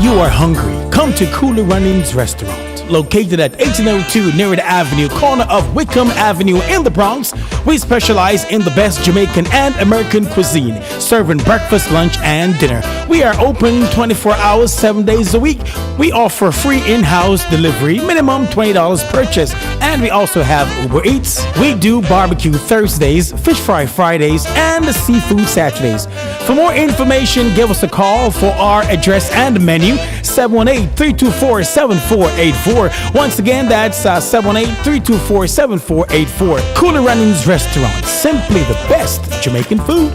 you are hungry, come to Cooler Runnings Restaurant. Located at 1802 Near Avenue, corner of Wickham Avenue in the Bronx, we specialize in the best Jamaican and American cuisine, serving breakfast, lunch, and dinner. We are open 24 hours, 7 days a week. We offer free in-house delivery, minimum $20 purchase, and we also have Uber Eats. We do barbecue Thursdays, fish fry Fridays, and seafood Saturdays. For more information, give us a call for our address and menu, 718-324-7484. Once again, that's 718-324-7484. Cooler Runnings Restaurant, simply the best Jamaican food.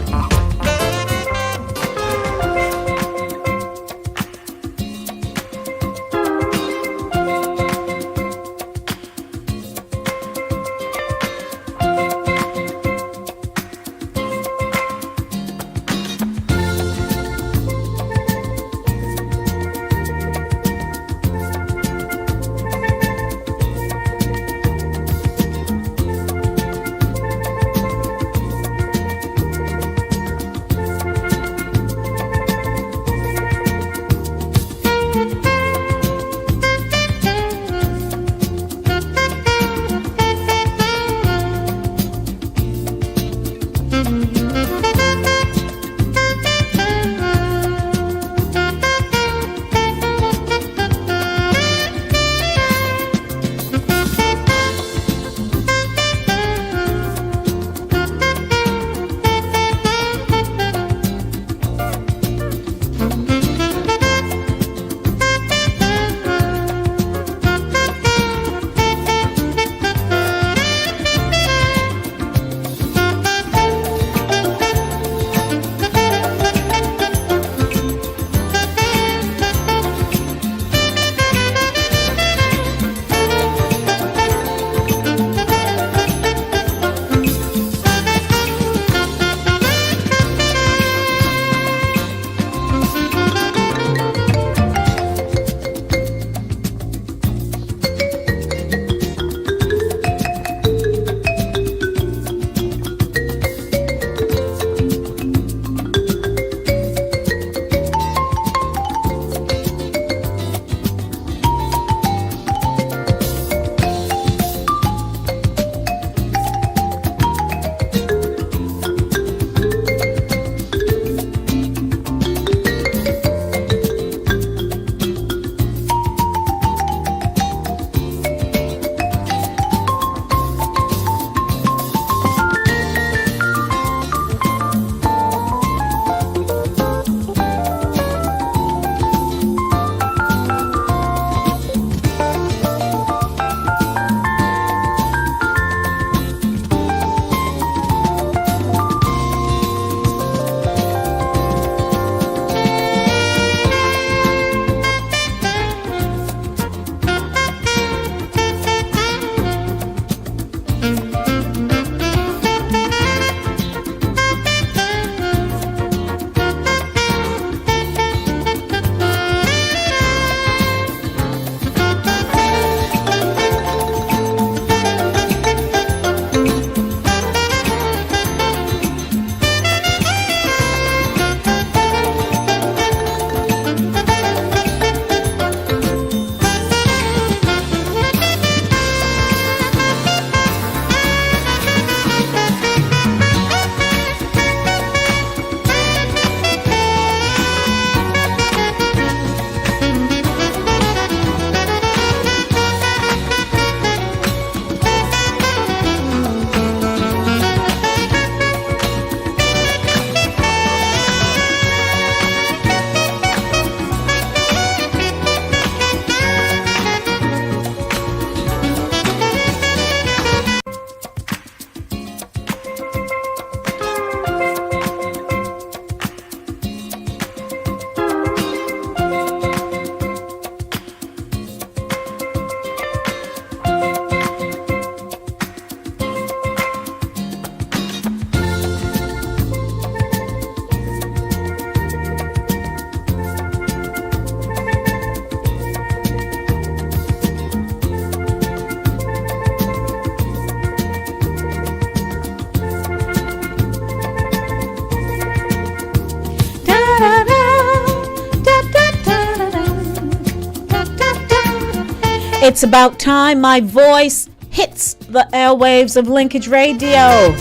It's about time my voice hits the airwaves of Linkage Radio.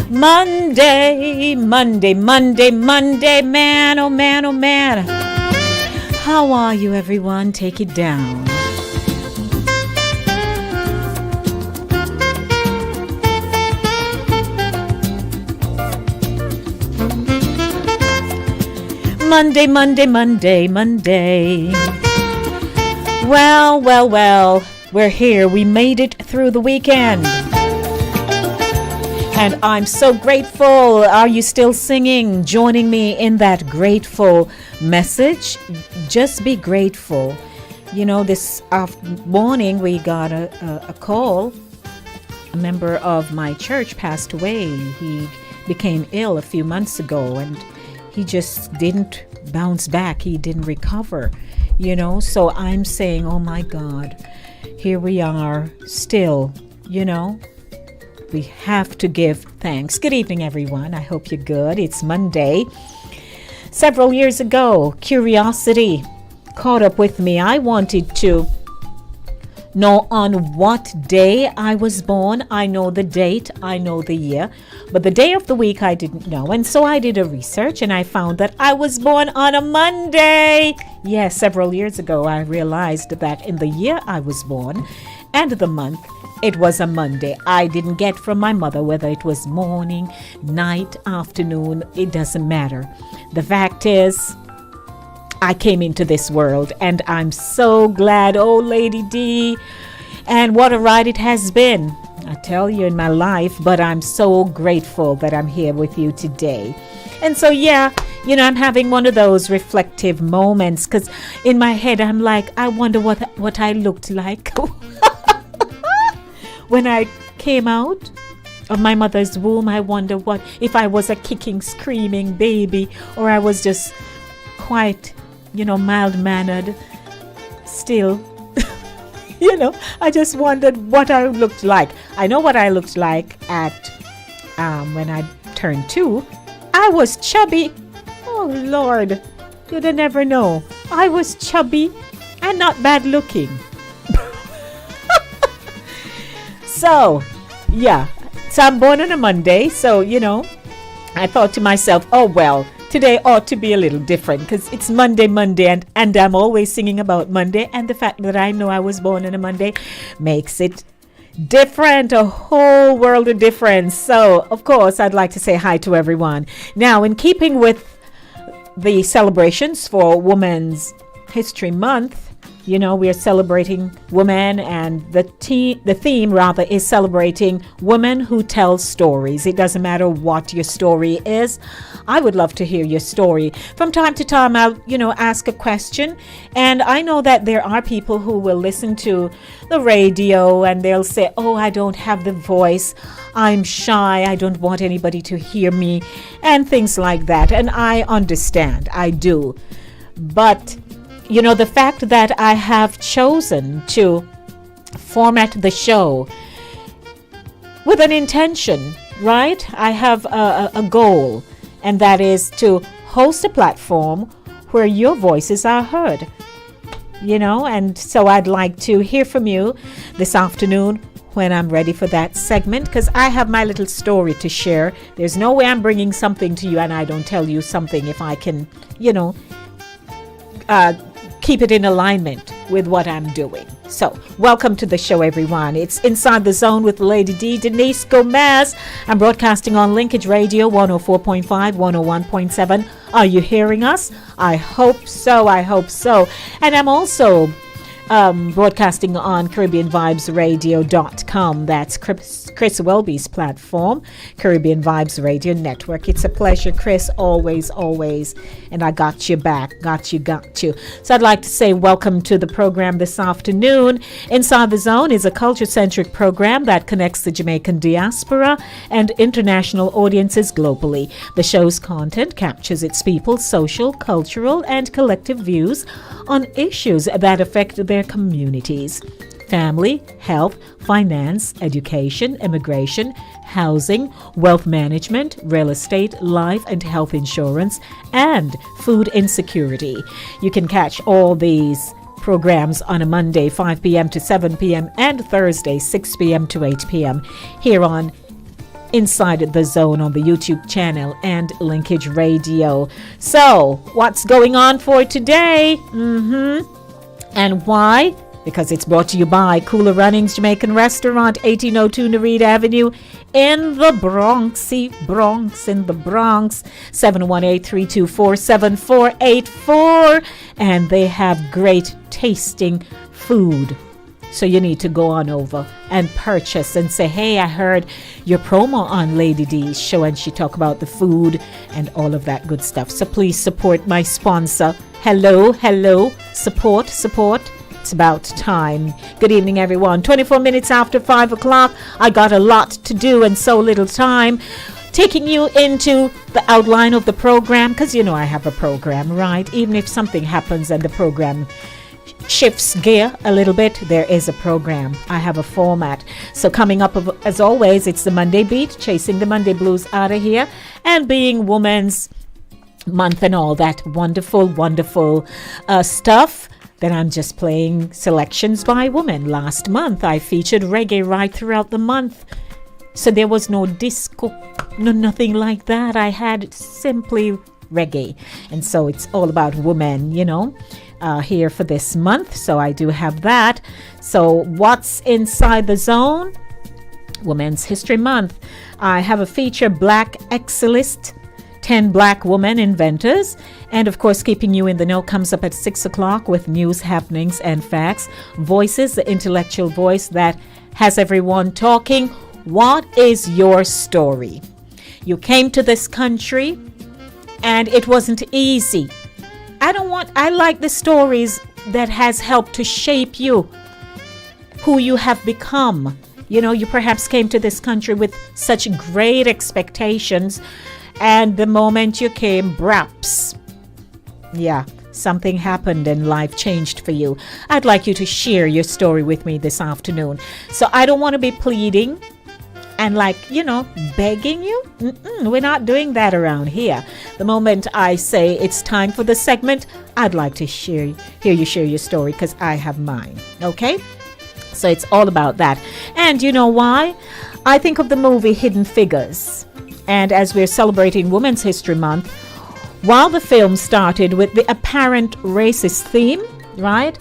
Monday, Monday, Monday, Monday, man, oh man, oh man. How are you, everyone? Take it down. Monday, Monday, Monday, Monday. Well, well, well, we're here. We made it through the weekend. And I'm so grateful. Are you still singing? Joining me in that grateful message? Just be grateful. You know, this morning we got a call. A member of my church passed away. He became ill a few months ago, and he just didn't bounce back. He didn't recover, you know. So I'm saying, oh my God, here we are still, you know. We have to give thanks. Good evening, everyone. I hope you're good. It's Monday. Several years ago, curiosity caught up with me. I wanted to know on what day I was born. I know the date, I know the year, but the day of the week I didn't know. And so I did a research and I found that I was born on a Monday. Yes, several years ago I realized that in the year I was born and the month, it was a Monday. I didn't get from my mother whether it was morning, night, afternoon, it doesn't matter. The fact is, I came into this world and I'm so glad, oh Lady D, and what a ride it has been, I tell you, in my life, but I'm so grateful that I'm here with you today. And so, yeah, you know, I'm having one of those reflective moments because in my head, I'm like, I wonder what I looked like when I came out of my mother's womb. I wonder what if I was a kicking, screaming baby, or I was just quite, you know, mild-mannered still. You know, I just wondered what I looked like. I know what I looked like at when I turned 2. I was chubby. Oh, Lord. You'd never know. I was chubby and not bad looking. So, yeah. So I'm born on a Monday. So, you know, I thought to myself, oh, well, today ought to be a little different because it's Monday, and I'm always singing about Monday, and the fact that I know I was born on a Monday makes it different, a whole world of difference. So, of course, I'd like to say hi to everyone. Now, in keeping with the celebrations for Women's History Month, you know, we are celebrating women, and the theme rather is celebrating women who tell stories. It doesn't matter what your story is. I would love to hear your story. From time to time, I'll, you know, ask a question, and I know that there are people who will listen to the radio and they'll say, oh, I don't have the voice. I'm shy. I don't want anybody to hear me, and things like that. And I understand. I do. But you know, the fact that I have chosen to format the show with an intention, right? I have a goal, and that is to host a platform where your voices are heard, you know, and so I'd like to hear from you this afternoon when I'm ready for that segment, because I have my little story to share. There's no way I'm bringing something to you and I don't tell you something if I can, you know, keep it in alignment with what I'm doing. So, welcome to the show, everyone. It's Inside the Zone with Lady D, Denise Gomez. I'm broadcasting on Linkage Radio 104.5, 101.7. Are you hearing us? I hope so. I hope so. And I'm also broadcasting on CaribbeanVibesRadio.com. That's Chris Welby's platform, Caribbean Vibes Radio Network. It's a pleasure, Chris, always. And I got you back. Got you. So I'd like to say welcome to the program this afternoon. Inside the Zone is a culture-centric program that connects the Jamaican diaspora and international audiences globally. The show's content captures its people's social, cultural, and collective views on issues that affect their communities. Family, health, finance, education, immigration, housing, wealth management, real estate, life and health insurance, and food insecurity. You can catch all these programs on a Monday, 5 p.m. to 7 p.m., and Thursday, 6 p.m. to 8 p.m. here on Inside the Zone on the YouTube channel and Linkage Radio. So, what's going on for today? And why? Because it's brought to you by Cooler Runnings Jamaican Restaurant, 1802 Nereid Avenue in the Bronx, in the Bronx, 718-324-7484. And they have great tasting food. So you need to go on over and purchase and say, hey, I heard your promo on Lady D's show and she talked about the food and all of that good stuff. So please support my sponsor. Hello, support. It's about time. Good evening, everyone. 24 minutes after 5 o'clock. I got a lot to do and so little time. Taking you into the outline of the program, because you know I have a program, right? Even if something happens and the program shifts gear a little bit, there is a program. I have a format. So coming up, as always, it's the Monday Beat, chasing the Monday blues out of here, and being Women's Month and all that wonderful stuff. Then I'm just playing selections by women. Last month, I featured reggae right throughout the month. So there was no disco, nothing like that. I had simply reggae. And so it's all about women, here for this month. So I do have that. So what's inside the zone? Women's History Month. I have a feature, Black Excellist, 10 Black Women Inventors. And of course, keeping you in the know comes up at 6 o'clock with news, happenings, and facts. Voices, the intellectual voice that has everyone talking. What is your story? You came to this country and it wasn't easy. I like the stories that has helped to shape you, who you have become. You perhaps came to this country with such great expectations, and the moment you came, braps. Yeah, something happened and life changed for you. I'd like you to share your story with me this afternoon. So I don't want to be pleading and begging you. We're not doing that around here. The moment I say it's time for the segment, I'd like to hear you share your story because I have mine. Okay? So it's all about that. And you know why? I think of the movie Hidden Figures. And as we're celebrating Women's History Month, while the film started with the apparent racist theme, right?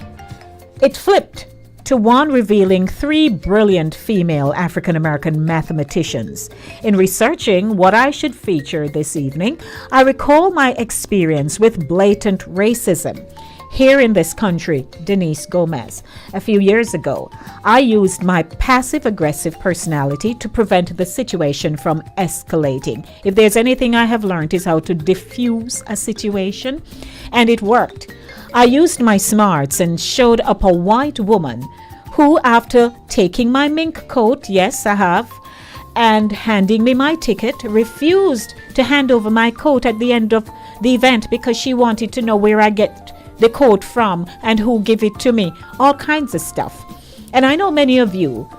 It flipped to one revealing 3 brilliant female African-American mathematicians. In researching what I should feature this evening, I recall my experience with blatant racism here in this country, Denise Gomez. A few years ago, I used my passive-aggressive personality to prevent the situation from escalating. If there's anything I have learned is how to diffuse a situation, and it worked. I used my smarts and showed up a white woman who, after taking my mink coat, yes, I have, and handing me my ticket, refused to hand over my coat at the end of the event because she wanted to know where I get the coat from and who give it to me, all kinds of stuff. And I know many of you,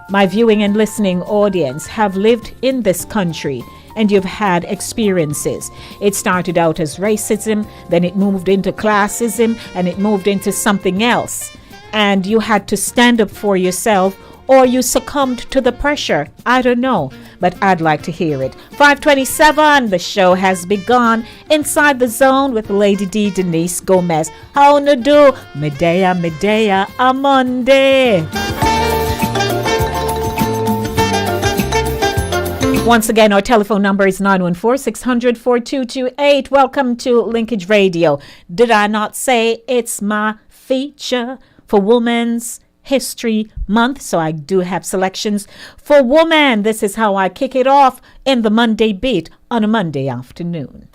my viewing and listening audience, have lived in this country and you've had experiences. It started out as racism, then it moved into classism, and it moved into something else. And you had to stand up for yourself, or you succumbed to the pressure. I don't know, but I'd like to hear it. 5:27, the show has begun. Inside the Zone with Lady D, Denise Gomez. How no do? Medea, a Monday. Once again, our telephone number is 914-600-4228. Welcome to Linkage Radio. Did I not say it's my feature for Women's History Month? So I do have selections for women. This is how I kick it off in the Monday Beat on a Monday afternoon.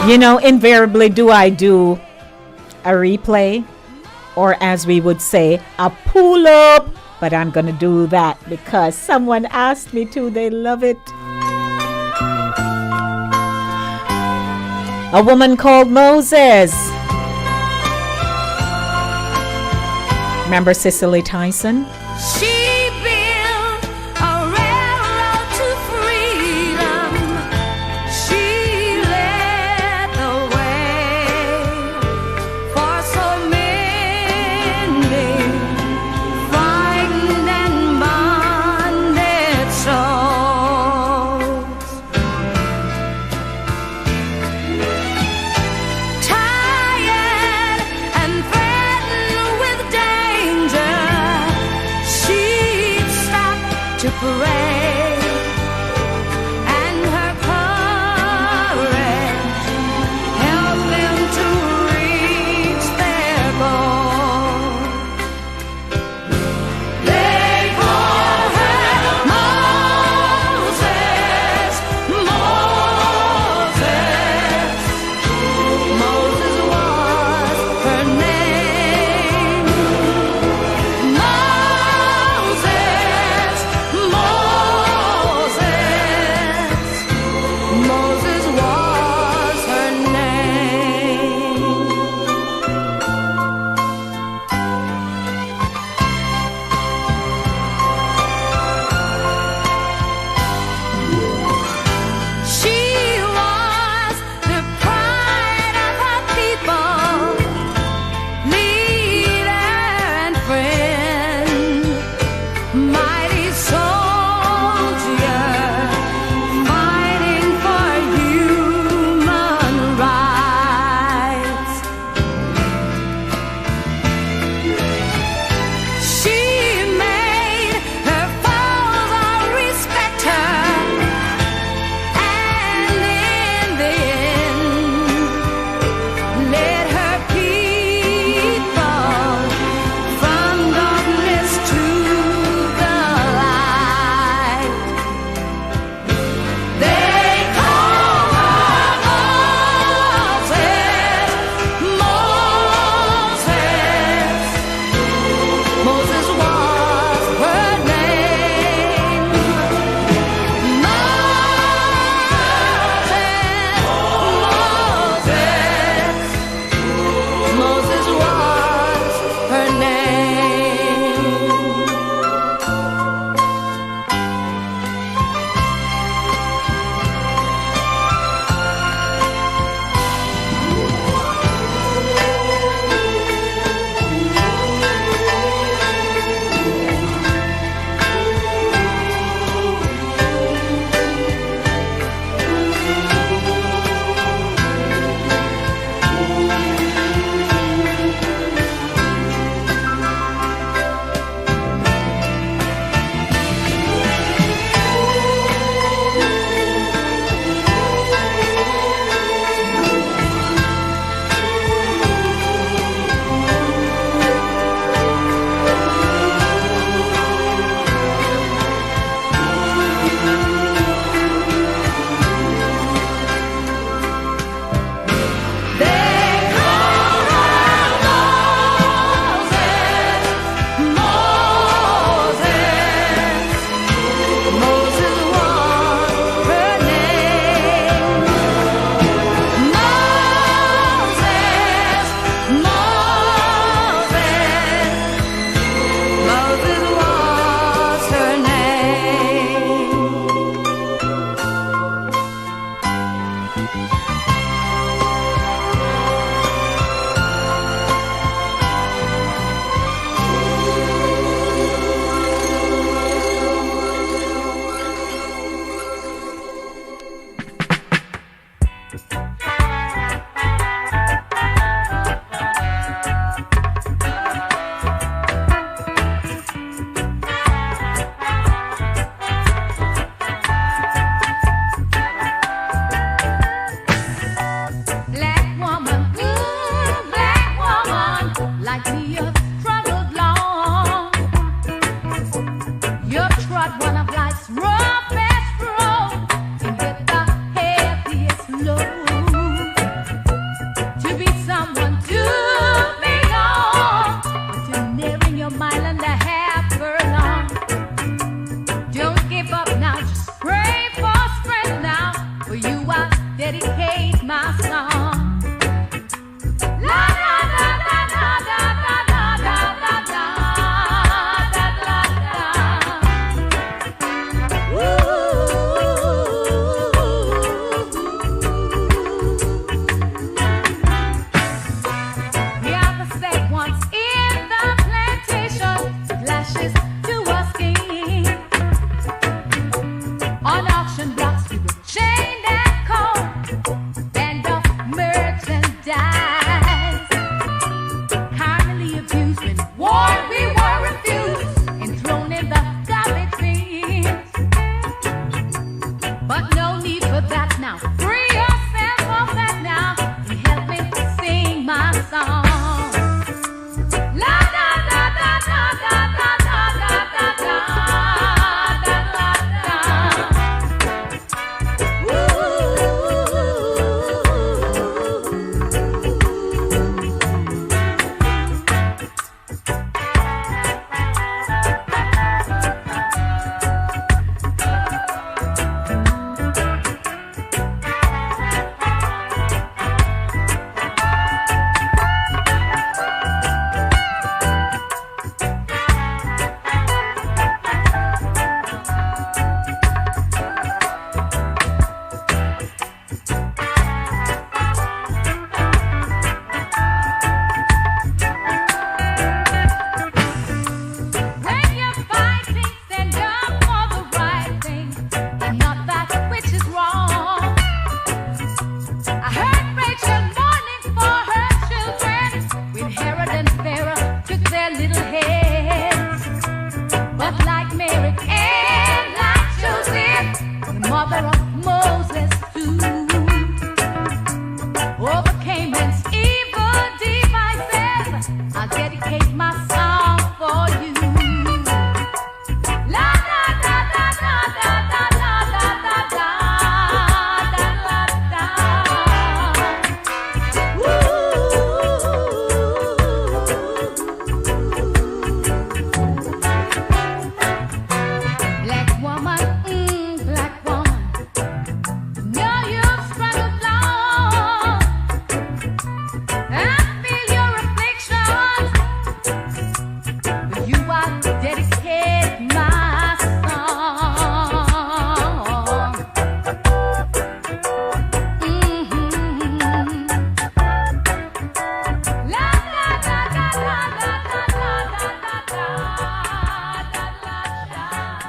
You know, invariably, do I do a replay, or as we would say, a pull up? But I'm going to do that because someone asked me to. They love it. A woman called Moses. Remember Cicely Tyson? She built a railroad to freedom. She led the way for so many frightened and bonded souls. Tired and threatened with danger, she'd stop to pray, and her courage helped them to reach their goal. They call her Moses, Moses. Moses was her name. Moses, Moses. Moses was her name. She was the pride of her people, leader and friend, mighty soldier, fighting for human rights. She made her foes all respect her, and in the end led her people from darkness to the light. They call her Moses, Moses. Moses was her name. Moses was her name. They call her Moses, Moses. Moses was her name. Moses, Moses. Moses was her name. Black woman, like me, you struggled long. You trod one of life's roughest roads and hit the heaviest load.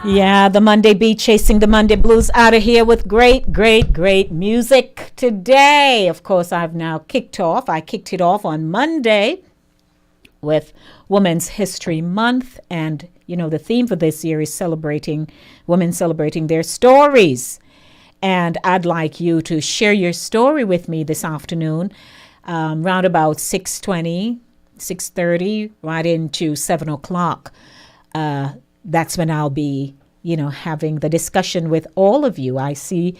Yeah, the Monday beat, chasing the Monday blues out of here with great, great, great music today. Of course, I've now kicked off. I kicked it off on Monday with Women's History Month. And, you know, the theme for this year is celebrating women celebrating their stories. And I'd like you to share your story with me this afternoon, round about 6:20, 6:30, right into 7 o'clock. That's when I'll be, you know, having the discussion with all of you. I see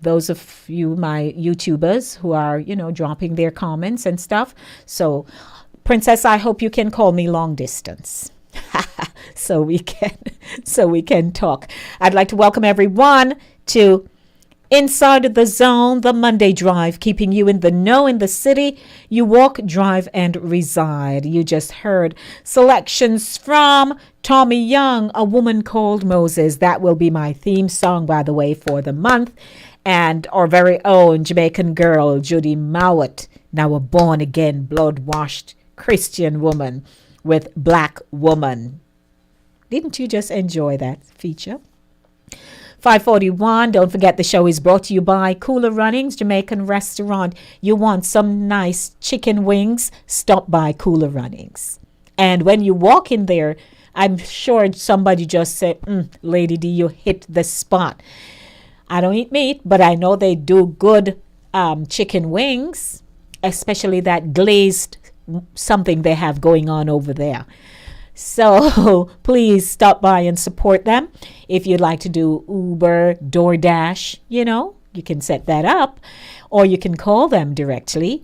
those of you, my YouTubers, who are, you know, dropping their comments and stuff. So, Princess, I hope you can call me long distance. so we can talk. I'd like to welcome everyone to Inside the Zone, the Monday Drive, keeping you in the know in the city you walk, drive, and reside. You just heard selections from Tommy Young, A Woman Called Moses. That will be my theme song, by the way, for the month. And our very own Jamaican girl, Judy Mowat, now a born-again, blood-washed Christian woman with Black Woman. Didn't you just enjoy that feature? 5:41. Don't forget the show is brought to you by Cooler Runnings Jamaican Restaurant. You want some nice chicken wings? Stop by Cooler Runnings. And when you walk in there, I'm sure somebody just said, Lady D, you hit the spot. I don't eat meat, but I know they do good chicken wings, especially that glazed something they have going on over there. So please stop by and support them. If you'd like to do Uber, DoorDash, you know, you can set that up, or you can call them directly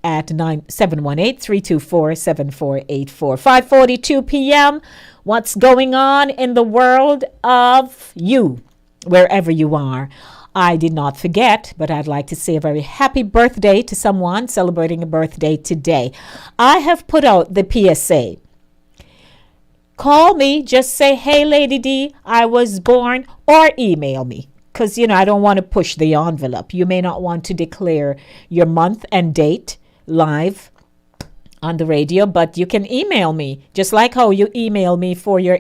at 718-324-7484. 5:42 p.m. What's going on in the world of you, wherever you are? I did not forget, but I'd like to say a very happy birthday to someone celebrating a birthday today. I have put out the PSA. Call me, just say, hey, Lady D, I was born, or email me. Because, you know, I don't want to push the envelope. You may not want to declare your month and date live on the radio, but you can email me, just like how you email me for your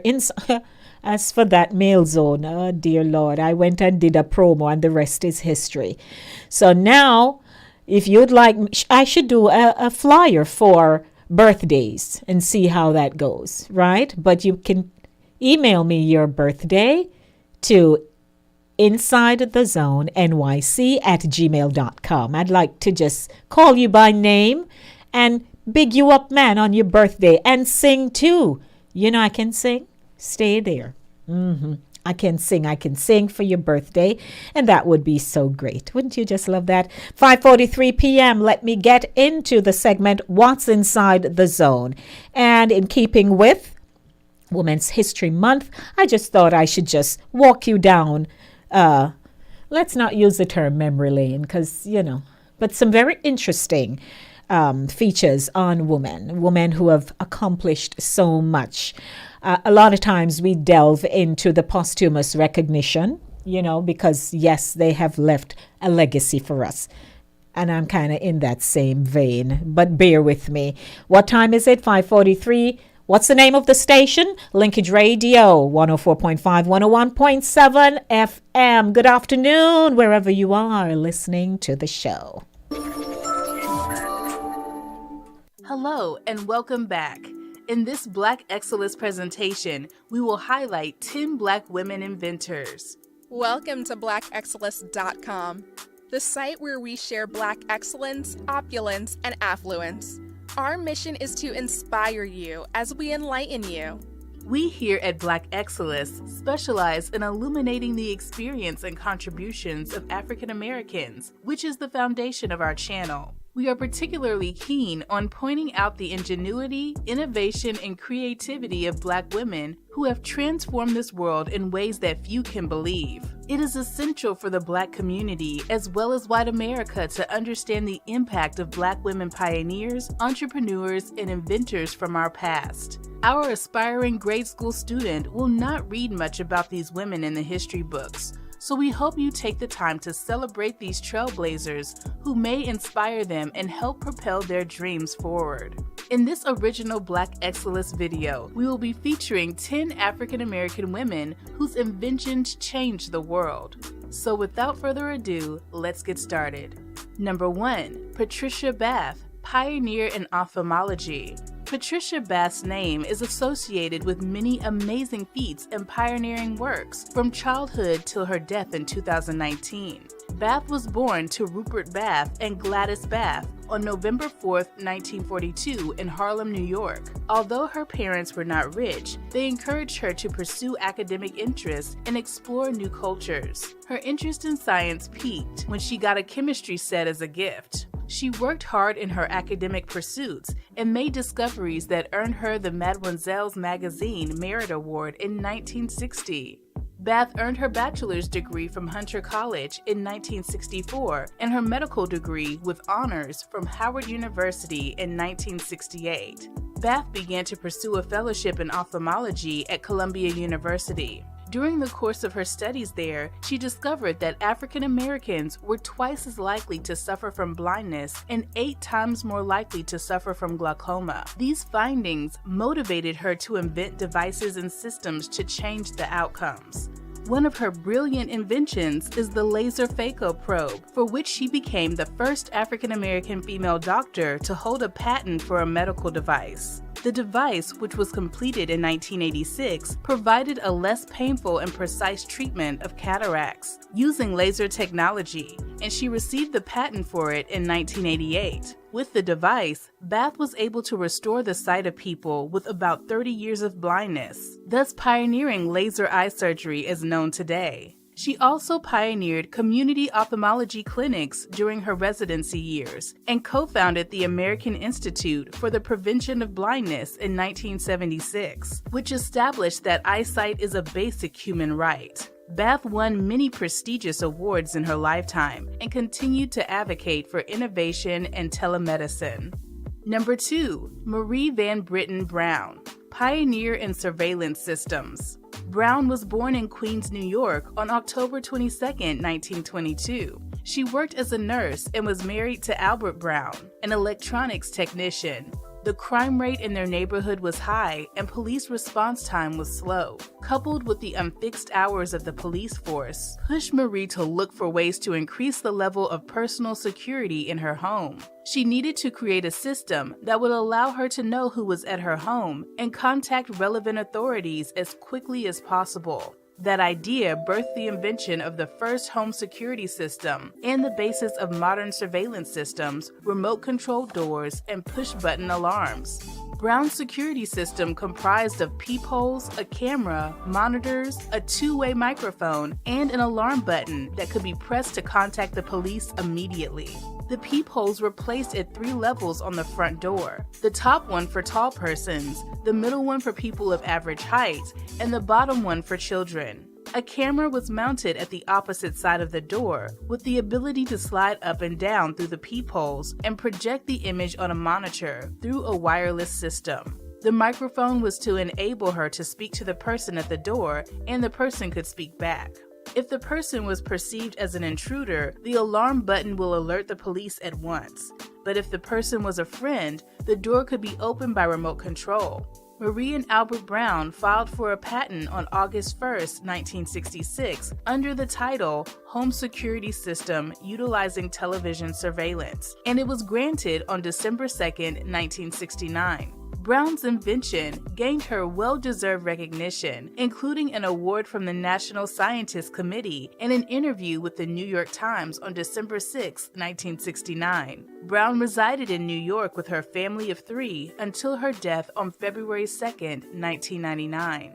As for that mail zone, oh, dear Lord, I went and did a promo, and the rest is history. So now, if you'd like, I should do a flyer for birthdays and see how that goes, right? But you can email me your birthday to insidethezone@gmail.com. I'd like to just call you by name and big you up, man, on your birthday, and sing too. You know, I can sing. Stay there. I can sing for your birthday, and that would be so great. Wouldn't you just love that? 5:43 p.m. Let me get into the segment, What's Inside the Zone? And in keeping with Women's History Month, I just thought I should just walk you down, let's not use the term memory lane, because, you know, but some very interesting features on women who have accomplished so much. A lot of times we delve into the posthumous recognition, you know, because, yes, they have left a legacy for us. And I'm kind of in that same vein, but bear with me. What time is it? 5:43. What's the name of the station? Linkage Radio, 104.5, 101.7 FM. Good afternoon, wherever you are listening to the show. Hello, and welcome back. In this Black Excellence presentation, we will highlight 10 Black women inventors. Welcome to blackexcellence.com, the site where we share Black excellence, opulence, and affluence. Our mission is to inspire you as we enlighten you. We here at Black Excellence specialize in illuminating the experience and contributions of African Americans, which is the foundation of our channel. We are particularly keen on pointing out the ingenuity, innovation, and creativity of Black women who have transformed this world in ways that few can believe. It is essential for the Black community, as well as white America, to understand the impact of Black women pioneers, entrepreneurs, and inventors from our past. Our aspiring grade school student will not read much about these women in the history books, so we hope you take the time to celebrate these trailblazers who may inspire them and help propel their dreams forward. In this original Black Excellence video, we will be featuring 10 African American women whose inventions changed the world. So without further ado, let's get started. Number 1. Patricia Bath, pioneer in ophthalmology. Patricia Bath's name is associated with many amazing feats and pioneering works from childhood till her death in 2019. Bath was born to Rupert Bath and Gladys Bath on November 4, 1942 in Harlem, New York. Although her parents were not rich, they encouraged her to pursue academic interests and explore new cultures. Her interest in science peaked when she got a chemistry set as a gift. She worked hard in her academic pursuits and made discoveries that earned her the Mademoiselle's Magazine Merit Award in 1960. Bath earned her bachelor's degree from Hunter College in 1964 and her medical degree with honors from Howard University in 1968. Bath began to pursue a fellowship in ophthalmology at Columbia University. During the course of her studies there, she discovered that African Americans were twice as likely to suffer from blindness and 8 times more likely to suffer from glaucoma. These findings motivated her to invent devices and systems to change the outcomes. One of her brilliant inventions is the laser phaco probe, for which she became the first African American female doctor to hold a patent for a medical device. The device, which was completed in 1986, provided a less painful and precise treatment of cataracts using laser technology, and she received the patent for it in 1988. With the device, Bath was able to restore the sight of people with about 30 years of blindness, thus pioneering laser eye surgery as known today. She also pioneered community ophthalmology clinics during her residency years and co-founded the American Institute for the Prevention of Blindness in 1976, which established that eyesight is a basic human right. Bath won many prestigious awards in her lifetime and continued to advocate for innovation and telemedicine. Number 2. Marie Van Britten Brown, pioneer in surveillance systems. Brown was born in Queens, New York on October 22, 1922. She worked as a nurse and was married to Albert Brown, an electronics technician. The crime rate in their neighborhood was high and police response time was slow, coupled with the unfixed hours of the police force, pushed Marie to look for ways to increase the level of personal security in her home. She needed to create a system that would allow her to know who was at her home and contact relevant authorities as quickly as possible. That idea birthed the invention of the first home security system and the basis of modern surveillance systems, remote-controlled doors, and push-button alarms. Brown's security system comprised of peepholes, a camera, monitors, a two-way microphone, and an alarm button that could be pressed to contact the police immediately. The peepholes were placed at 3 levels on the front door, the top one for tall persons, the middle one for people of average height, and the bottom one for children. A camera was mounted at the opposite side of the door with the ability to slide up and down through the peepholes and project the image on a monitor through a wireless system. The microphone was to enable her to speak to the person at the door, and the person could speak back. If the person was perceived as an intruder, the alarm button will alert the police at once. But if the person was a friend, the door could be opened by remote control. Marie and Albert Brown filed for a patent on August 1, 1966, under the title Home Security System Utilizing Television Surveillance, and it was granted on December 2, 1969. Brown's invention gained her well-deserved recognition, including an award from the National Scientist Committee and an interview with the New York Times on December 6, 1969. Brown resided in New York with her family of 3 until her death on February 2, 1999.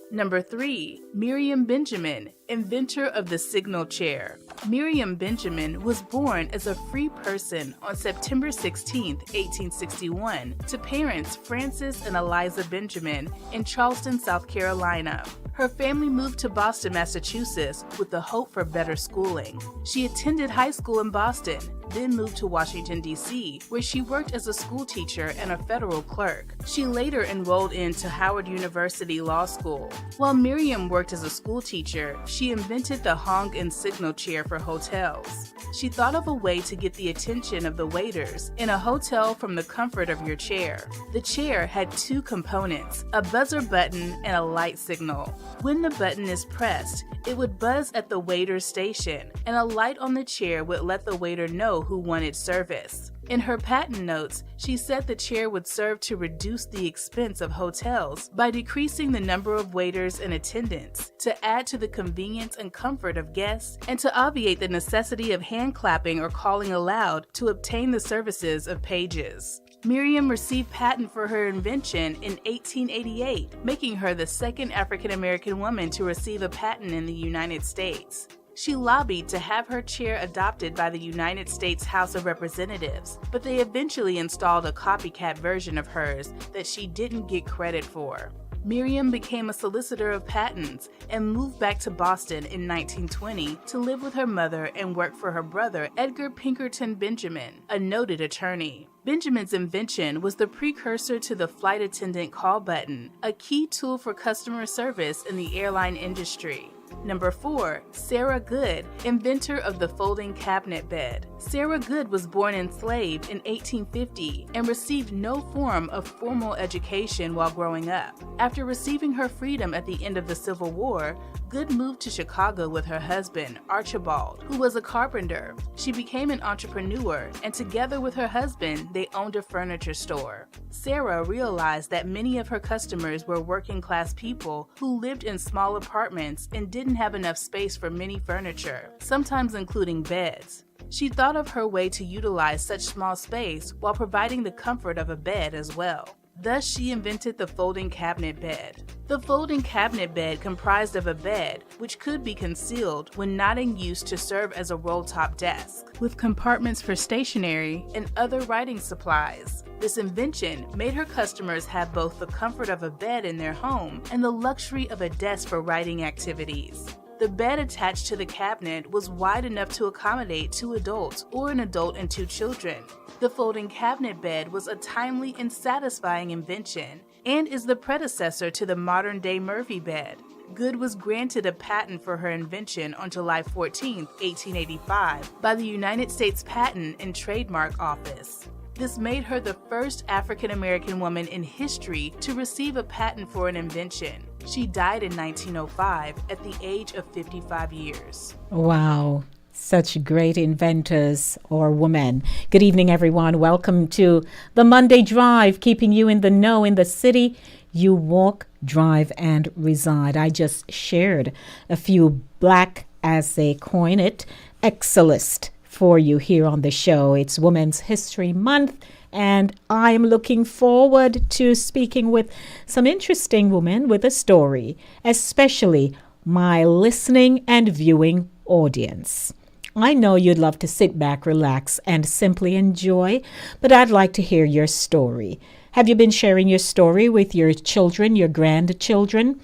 Number 3. Miriam Benjamin, inventor of the signal chair. Miriam Benjamin was born as a free person on September 16, 1861, to parents Francis and Eliza Benjamin in Charleston, South Carolina. Her family moved to Boston, Massachusetts with the hope for better schooling. She attended high school in Boston, then moved to Washington, D.C., where she worked as a school teacher and a federal clerk. She later enrolled into Howard University Law School. While Miriam worked as a school teacher, she invented the honk and signal chair for hotels. She thought of a way to get the attention of the waiters in a hotel from the comfort of your chair. The chair had two components, a buzzer button and a light signal. When the button is pressed, it would buzz at the waiter's station, and a light on the chair would let the waiter know who wanted service. In her patent notes, she said the chair would serve to reduce the expense of hotels by decreasing the number of waiters and attendants, to add to the convenience and comfort of guests, and to obviate the necessity of hand clapping or calling aloud to obtain the services of pages. Miriam received patent for her invention in 1888, making her the second African American woman to receive a patent in the United States. She lobbied to have her chair adopted by the United States House of Representatives, but they eventually installed a copycat version of hers that she didn't get credit for. Miriam became a solicitor of patents and moved back to Boston in 1920 to live with her mother and work for her brother, Edgar Pinkerton Benjamin, a noted attorney. Benjamin's invention was the precursor to the flight attendant call button, a key tool for customer service in the airline industry. Number 4. Sarah Good, inventor of the folding cabinet bed. Sarah Good was born enslaved in 1850 and received no form of formal education while growing up. After receiving her freedom at the end of the Civil War, Good moved to Chicago with her husband, Archibald, who was a carpenter. She became an entrepreneur, and together with her husband, they owned a furniture store. Sarah realized that many of her customers were working-class people who lived in small apartments and didn't have enough space for many furniture, sometimes including beds. She thought of her way to utilize such small space while providing the comfort of a bed as well. Thus, she invented the folding cabinet bed. The folding cabinet bed comprised of a bed, which could be concealed when not in use to serve as a roll-top desk, with compartments for stationery and other writing supplies. This invention made her customers have both the comfort of a bed in their home and the luxury of a desk for writing activities. The bed attached to the cabinet was wide enough to accommodate 2 adults or an adult and 2 children. The folding cabinet bed was a timely and satisfying invention and is the predecessor to the modern-day Murphy bed. Good was granted a patent for her invention on July 14, 1885 by the United States Patent and Trademark Office. This made her the first African American woman in history to receive a patent for an invention. She died in 1905 at the age of 55 years. Wow. Such great inventors or women. Good evening, everyone. Welcome to the Monday Drive, keeping you in the know in the city you walk, drive, and reside. I just shared a few Black, as they coin it, Excellist for you here on the show. It's Women's History Month, and I'm looking forward to speaking with some interesting women with a story, especially my listening and viewing audience. I know you'd love to sit back, relax, and simply enjoy, but I'd like to hear your story. Have you been sharing your story with your children, your grandchildren,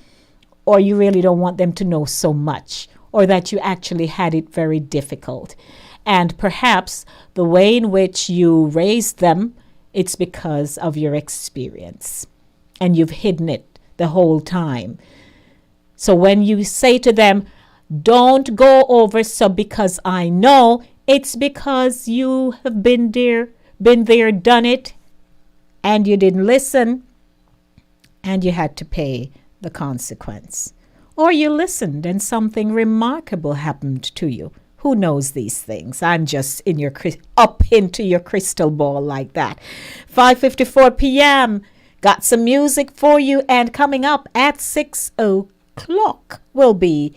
or you really don't want them to know so much, or that you actually had it very difficult? And perhaps the way in which you raised them, it's because of your experience, and you've hidden it the whole time. So when you say to them, don't go over, so because I know, it's because you have been there, done it, and you didn't listen, and you had to pay the consequence. Or you listened and something remarkable happened to you. Who knows these things? I'm just up into your crystal ball like that. 5:54 p.m. Got some music for you, and coming up at 6 o'clock will be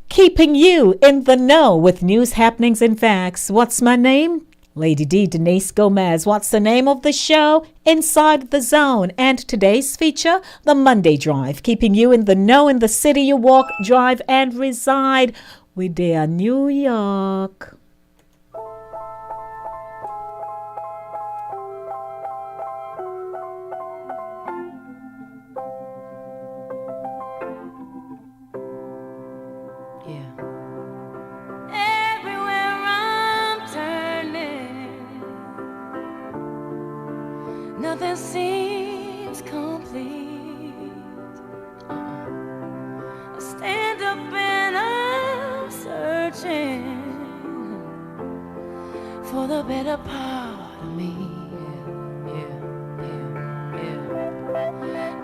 keeping you in the know with news, happenings, and facts. What's my name? Lady D, Denise Gomez. What's the name of the show? Inside the Zone. And today's feature, the Monday Drive, keeping you in the know in the city you walk, drive, and reside. We dare New York. Nothing seems complete. I stand up the better part of me.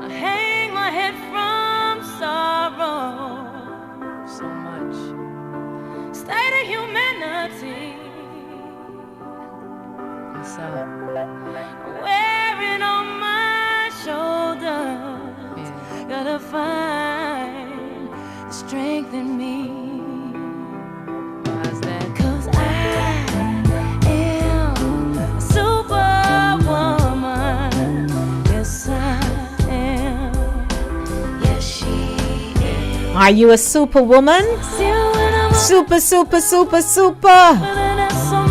I hang my head from sorrow. So much. State of humanity. What's up? Wearing on my shoulders. Gotta find the strength in me. Why's that? 'Cause I am a superwoman. Yes, I am. Yes, she is. Are you a superwoman? Still when I'm Super. so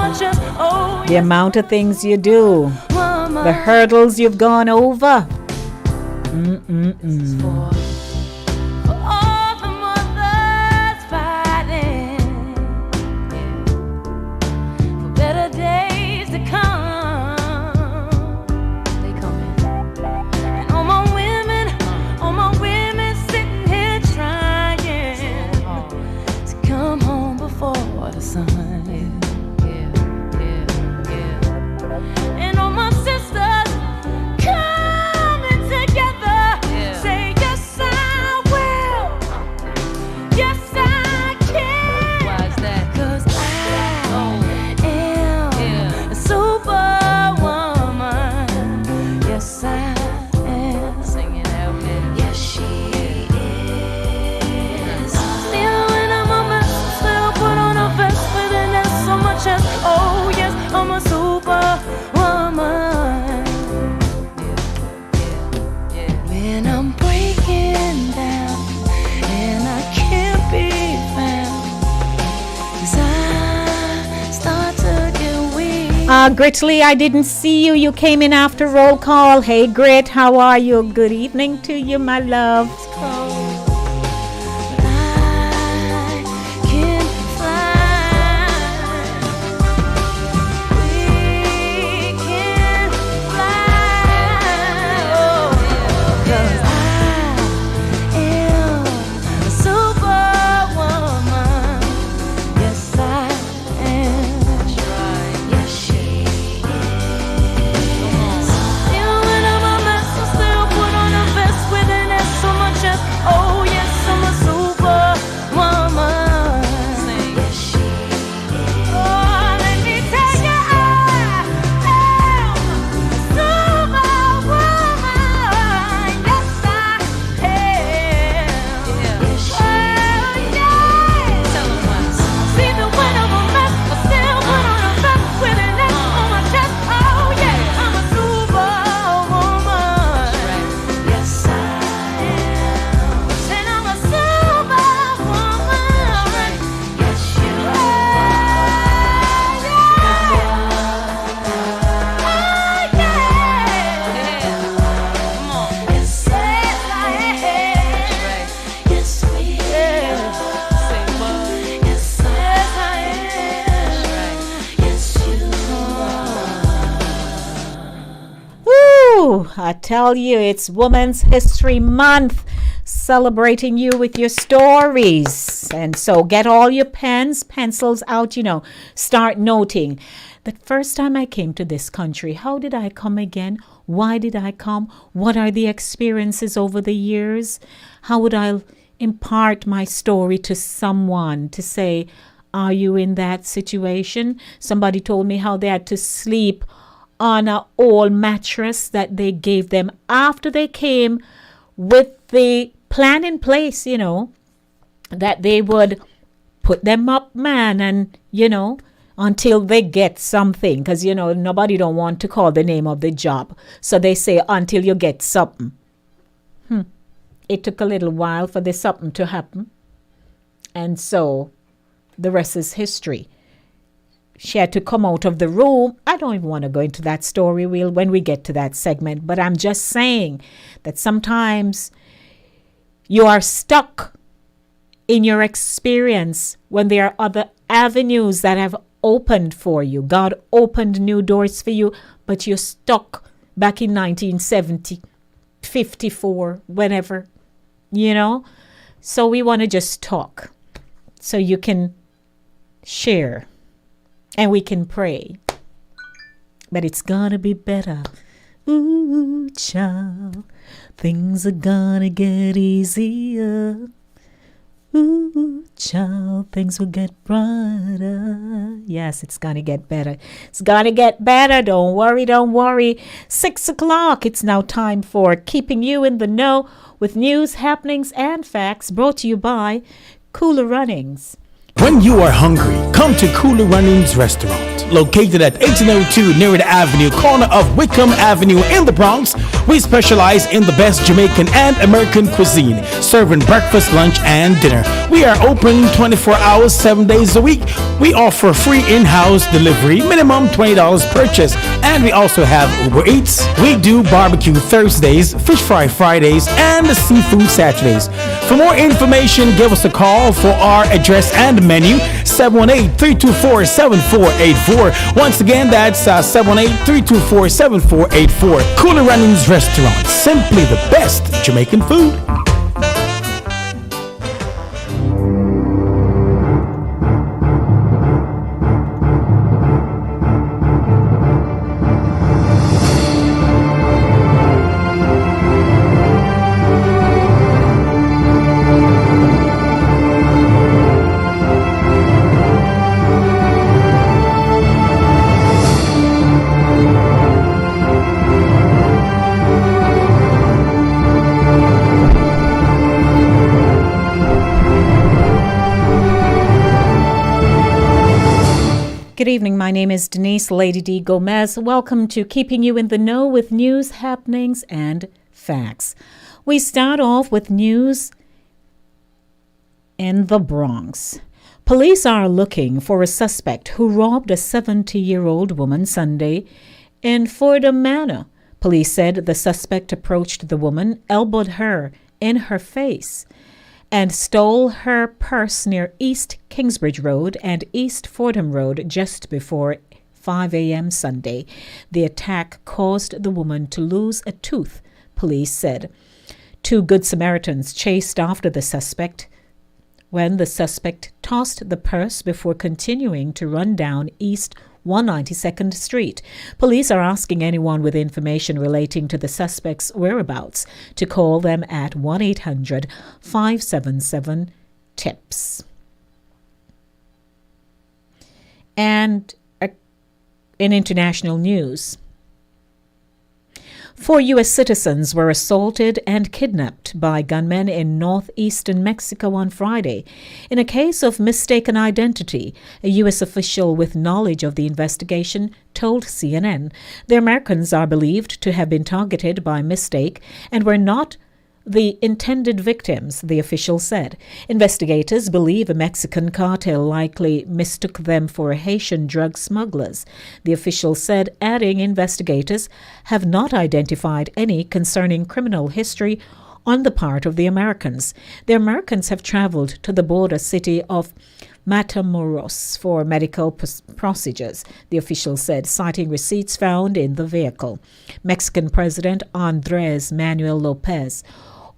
much as, oh, The amount of things you do, woman. the hurdles you've gone over. For all the mothers fighting for better days to come. They coming. And all my women sitting here trying to come home before the sun. And all my sisters coming together. Say yes, I will. Yes, I can. Why is that? 'Cause I am a superwoman. Yes, I am. Singing out there. Yes, she is. Still when I'm a mess, still put on a vest with an S so much as, oh yes, I'm a superwoman. When I'm breaking down and I can't be found, 'cause I start to get weak. Gritly, I didn't see you. You came in after roll call. Hey, Grit, how are you? Good evening to you, my love. Cold, but I can fly. We can fly. Oh, 'cause I am a superwoman. Yes, I am. Yes, she is. Still when I'm a mess, I still put on a vest with an S so much as, oh yes, I'm a superwoman. Yes, she is. Oh, let me tell you, I am a superwoman. Yes, I am. Yes, she is. Tell 'em why. See the when I'm a mess, I still put on a vest with an S on my chest. Oh yeah, I'm a superwoman. Yes, I am. And I'm a superwoman. Yes, you are. Yeah. Come on. Yes, I am. Yes, we are. Say what? Yes, I am. Yes, you are. Woo! I tell you, it's Women's History Month, celebrating you with your stories. And so get all your pens, pencils out, start noting. The first time I came to this country, how did I come again? Why did I come? What are the experiences over the years? How would I impart my story to someone to say, are you in that situation? Somebody told me how they had to sleep on an old mattress that they gave them after they came with the plan in place, that they would put them up, man, and, until they get something. Because, nobody don't want to call the name of the job. So they say, until you get something. It took a little while for the something to happen. And so the rest is history. She had to come out of the room. I don't even want to go into that story wheel when we get to that segment. But I'm just saying that sometimes you are stuck in your experience when there are other avenues that have opened for you. God opened new doors for you, but you're stuck back in 1970, 54, whenever, So we want to just talk so you can share and we can pray but it's gonna be better. Ooh, child, things are gonna get easier. Ooh, child, things will get brighter. Yes, it's gonna get better. It's gonna get better. Don't worry, don't worry. 6 o'clock. It's now time for Keeping You in the Know with news, happenings, and facts, brought to you by Cooler Runnings. When you are hungry, come to Cooler Runnings Restaurant. Located at 1802 Nerid Avenue, corner of Wickham Avenue in the Bronx, we specialize in the best Jamaican and American cuisine, serving breakfast, lunch, and dinner. We are open 24 hours, 7 days a week. We offer free in-house delivery, minimum $20 purchase, and we also have Uber Eats. We do barbecue Thursdays, fish fry Fridays, and seafood Saturdays. For more information, give us a call for our address and menu, 718-324-7484. Once again, that's 718-324-7484. Cooler Runnings Restaurant, simply the best Jamaican food. Good evening. My name is Denise, Lady D. Gomez. Welcome to Keeping You in the Know with news, happenings, and facts. We start off with news in the Bronx. Police are looking for a suspect who robbed a 70-year-old woman Sunday in Fordham Manor. Police said the suspect approached the woman, elbowed her in her face, and stole her purse near East Kingsbridge Road and East Fordham Road just before 5 a.m. Sunday. The attack caused the woman to lose a tooth, police said. 2 Good Samaritans chased after the suspect when the suspect tossed the purse before continuing to run down East 192nd Street. Police are asking anyone with information relating to the suspect's whereabouts to call them at 1-800-577-TIPS. And in international news, 4 U.S. citizens were assaulted and kidnapped by gunmen in northeastern Mexico on Friday. In a case of mistaken identity, a U.S. official with knowledge of the investigation told CNN the Americans are believed to have been targeted by mistake and were not the intended victims, the official said. Investigators believe a Mexican cartel likely mistook them for Haitian drug smugglers, the official said, adding investigators have not identified any concerning criminal history on the part of the Americans. The Americans have traveled to the border city of Matamoros for medical procedures, the official said, citing receipts found in the vehicle. Mexican President Andrés Manuel López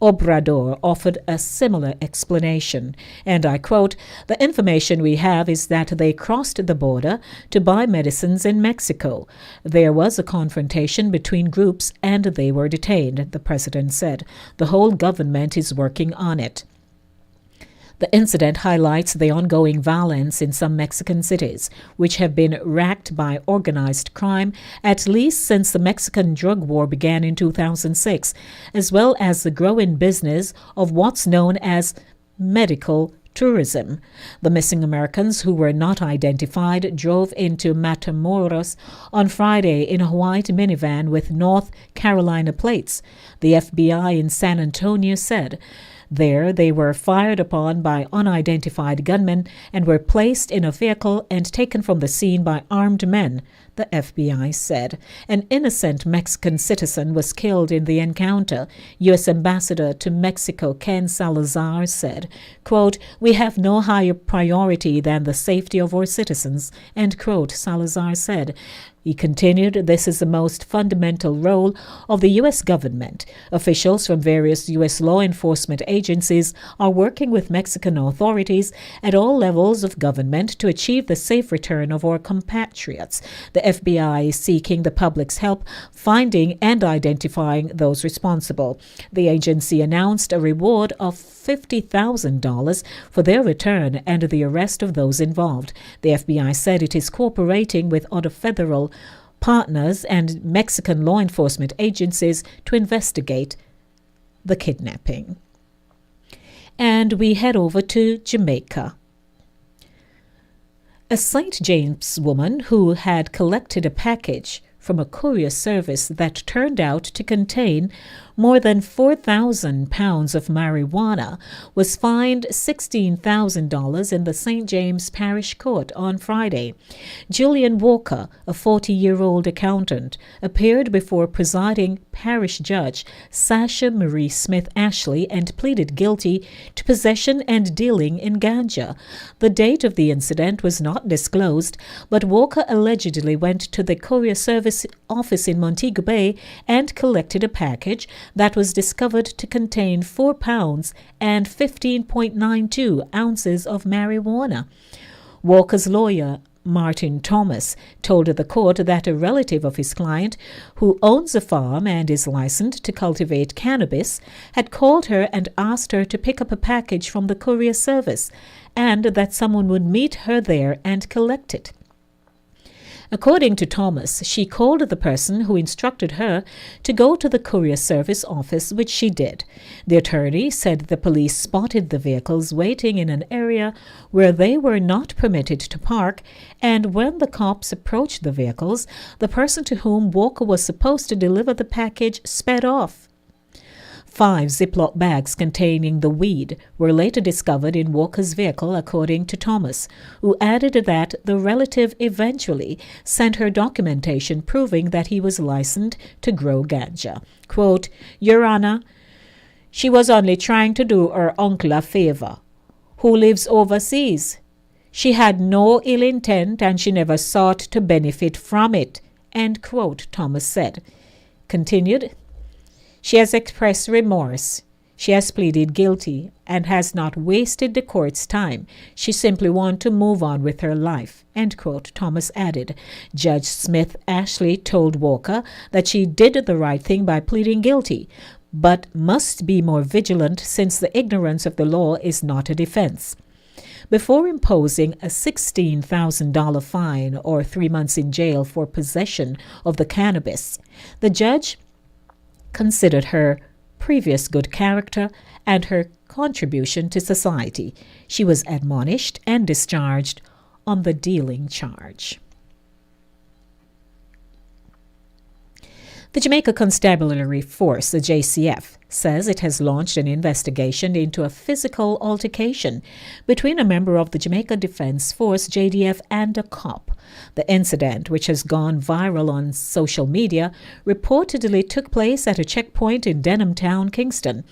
Obrador offered a similar explanation, and I quote, "The information we have is that they crossed the border to buy medicines in Mexico. There was a confrontation between groups and they were detained," the president said. "The whole government is working on it." The incident highlights the ongoing violence in some Mexican cities, which have been racked by organized crime at least since the Mexican drug war began in 2006, as well as the growing business of what's known as medical tourism. The missing Americans who were not identified drove into Matamoros on Friday in a white minivan with North Carolina plates, the FBI in San Antonio said. There, they were fired upon by unidentified gunmen and were placed in a vehicle and taken from the scene by armed men, the FBI said. An innocent Mexican citizen was killed in the encounter, U.S. Ambassador to Mexico Ken Salazar said. Quote, "We have no higher priority than the safety of our citizens," end quote, Salazar said. He continued, "This is the most fundamental role of the U.S. government. Officials from various U.S. law enforcement agencies are working with Mexican authorities at all levels of government to achieve the safe return of our compatriots." The FBI is seeking the public's help finding and identifying those responsible. The agency announced a reward of $50,000 for their return and the arrest of those involved. The FBI said it is cooperating with other federal partners and Mexican law enforcement agencies to investigate the kidnapping. And we head over to Jamaica. A St. James woman who had collected a package from a courier service that turned out to contain more than 4,000 pounds of marijuana was fined $16,000 in the St. James Parish Court on Friday. Julian Walker, a 40-year-old accountant, appeared before presiding parish judge Sasha Marie Smith Ashley and pleaded guilty to possession and dealing in ganja. The date of the incident was not disclosed, but Walker allegedly went to the courier service office in Montego Bay and collected a package that was discovered to contain 4 pounds and 15.92 ounces of marijuana. Walker's lawyer, Martin Thomas, told the court that a relative of his client, who owns a farm and is licensed to cultivate cannabis, had called her and asked her to pick up a package from the courier service and that someone would meet her there and collect it. According to Thomas, she called the person who instructed her to go to the courier service office, which she did. The attorney said the police spotted the vehicles waiting in an area where they were not permitted to park, and when the cops approached the vehicles, the person to whom Walker was supposed to deliver the package sped off. 5 Ziploc bags containing the weed were later discovered in Walker's vehicle, according to Thomas, who added that the relative eventually sent her documentation proving that he was licensed to grow ganja. Quote, "Your Honor, she was only trying to do her uncle a favor, who lives overseas. She had no ill intent and she never sought to benefit from it," end quote, Thomas said. Continued, "She has expressed remorse. She has pleaded guilty and has not wasted the court's time. She simply wants to move on with her life," end quote, Thomas added. Judge Smith Ashley told Walker that she did the right thing by pleading guilty, but must be more vigilant since the ignorance of the law is not a defense. Before imposing a $16,000 fine or 3 months in jail for possession of the cannabis, the judge considered her previous good character and her contribution to society. She was admonished and discharged on the dealing charge. The Jamaica Constabulary Force, the JCF, says it has launched an investigation into a physical altercation between a member of the Jamaica Defense Force, JDF, and a cop. The incident, which has gone viral on social media, reportedly took place at a checkpoint in Denham Town, Kingston.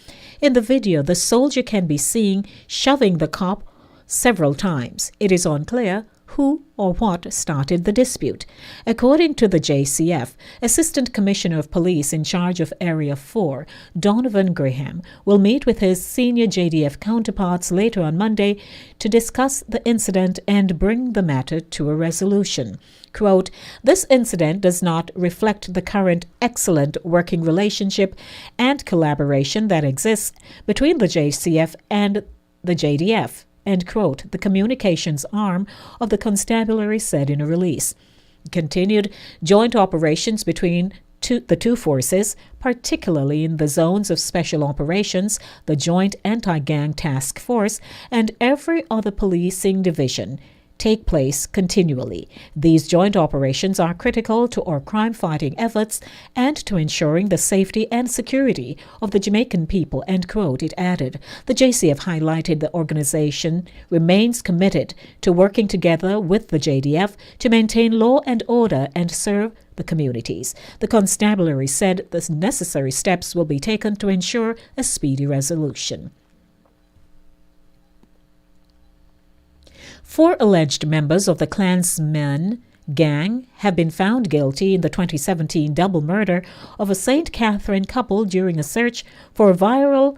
In the video, the soldier can be seen shoving the cop several times. It is unclear who or what started the dispute. According to the JCF, Assistant Commissioner of Police in charge of Area 4, Donovan Graham, will meet with his senior JDF counterparts later on Monday to discuss the incident and bring the matter to a resolution. Quote, "This incident does not reflect the current excellent working relationship and collaboration that exists between the JCF and the JDF." End quote, the communications arm of the constabulary said in a release. Continued joint operations between the two forces, particularly in the zones of special operations, the Joint Anti-Gang Task Force, and every other policing division, take place continually. These joint operations are critical to our crime-fighting efforts and to ensuring the safety and security of the Jamaican people, end quote, it added. The JCF highlighted the organization remains committed to working together with the JDF to maintain law and order and serve the communities. The constabulary said the necessary steps will be taken to ensure a speedy resolution. 4 alleged members of the Klansmen gang have been found guilty in the 2017 double murder of a St. Catherine couple during a search for viral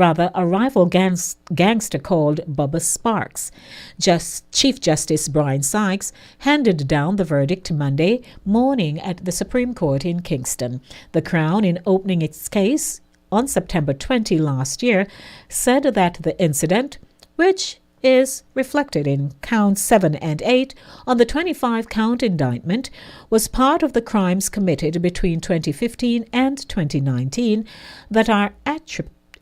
a rival gangster called Bubba Sparks. Chief Justice Brian Sykes handed down the verdict Monday morning at the Supreme Court in Kingston. The Crown, in opening its case on September 20 last year, said that the incident, which is reflected in counts 7 and 8 on the 25-count indictment, was part of the crimes committed between 2015 and 2019 that are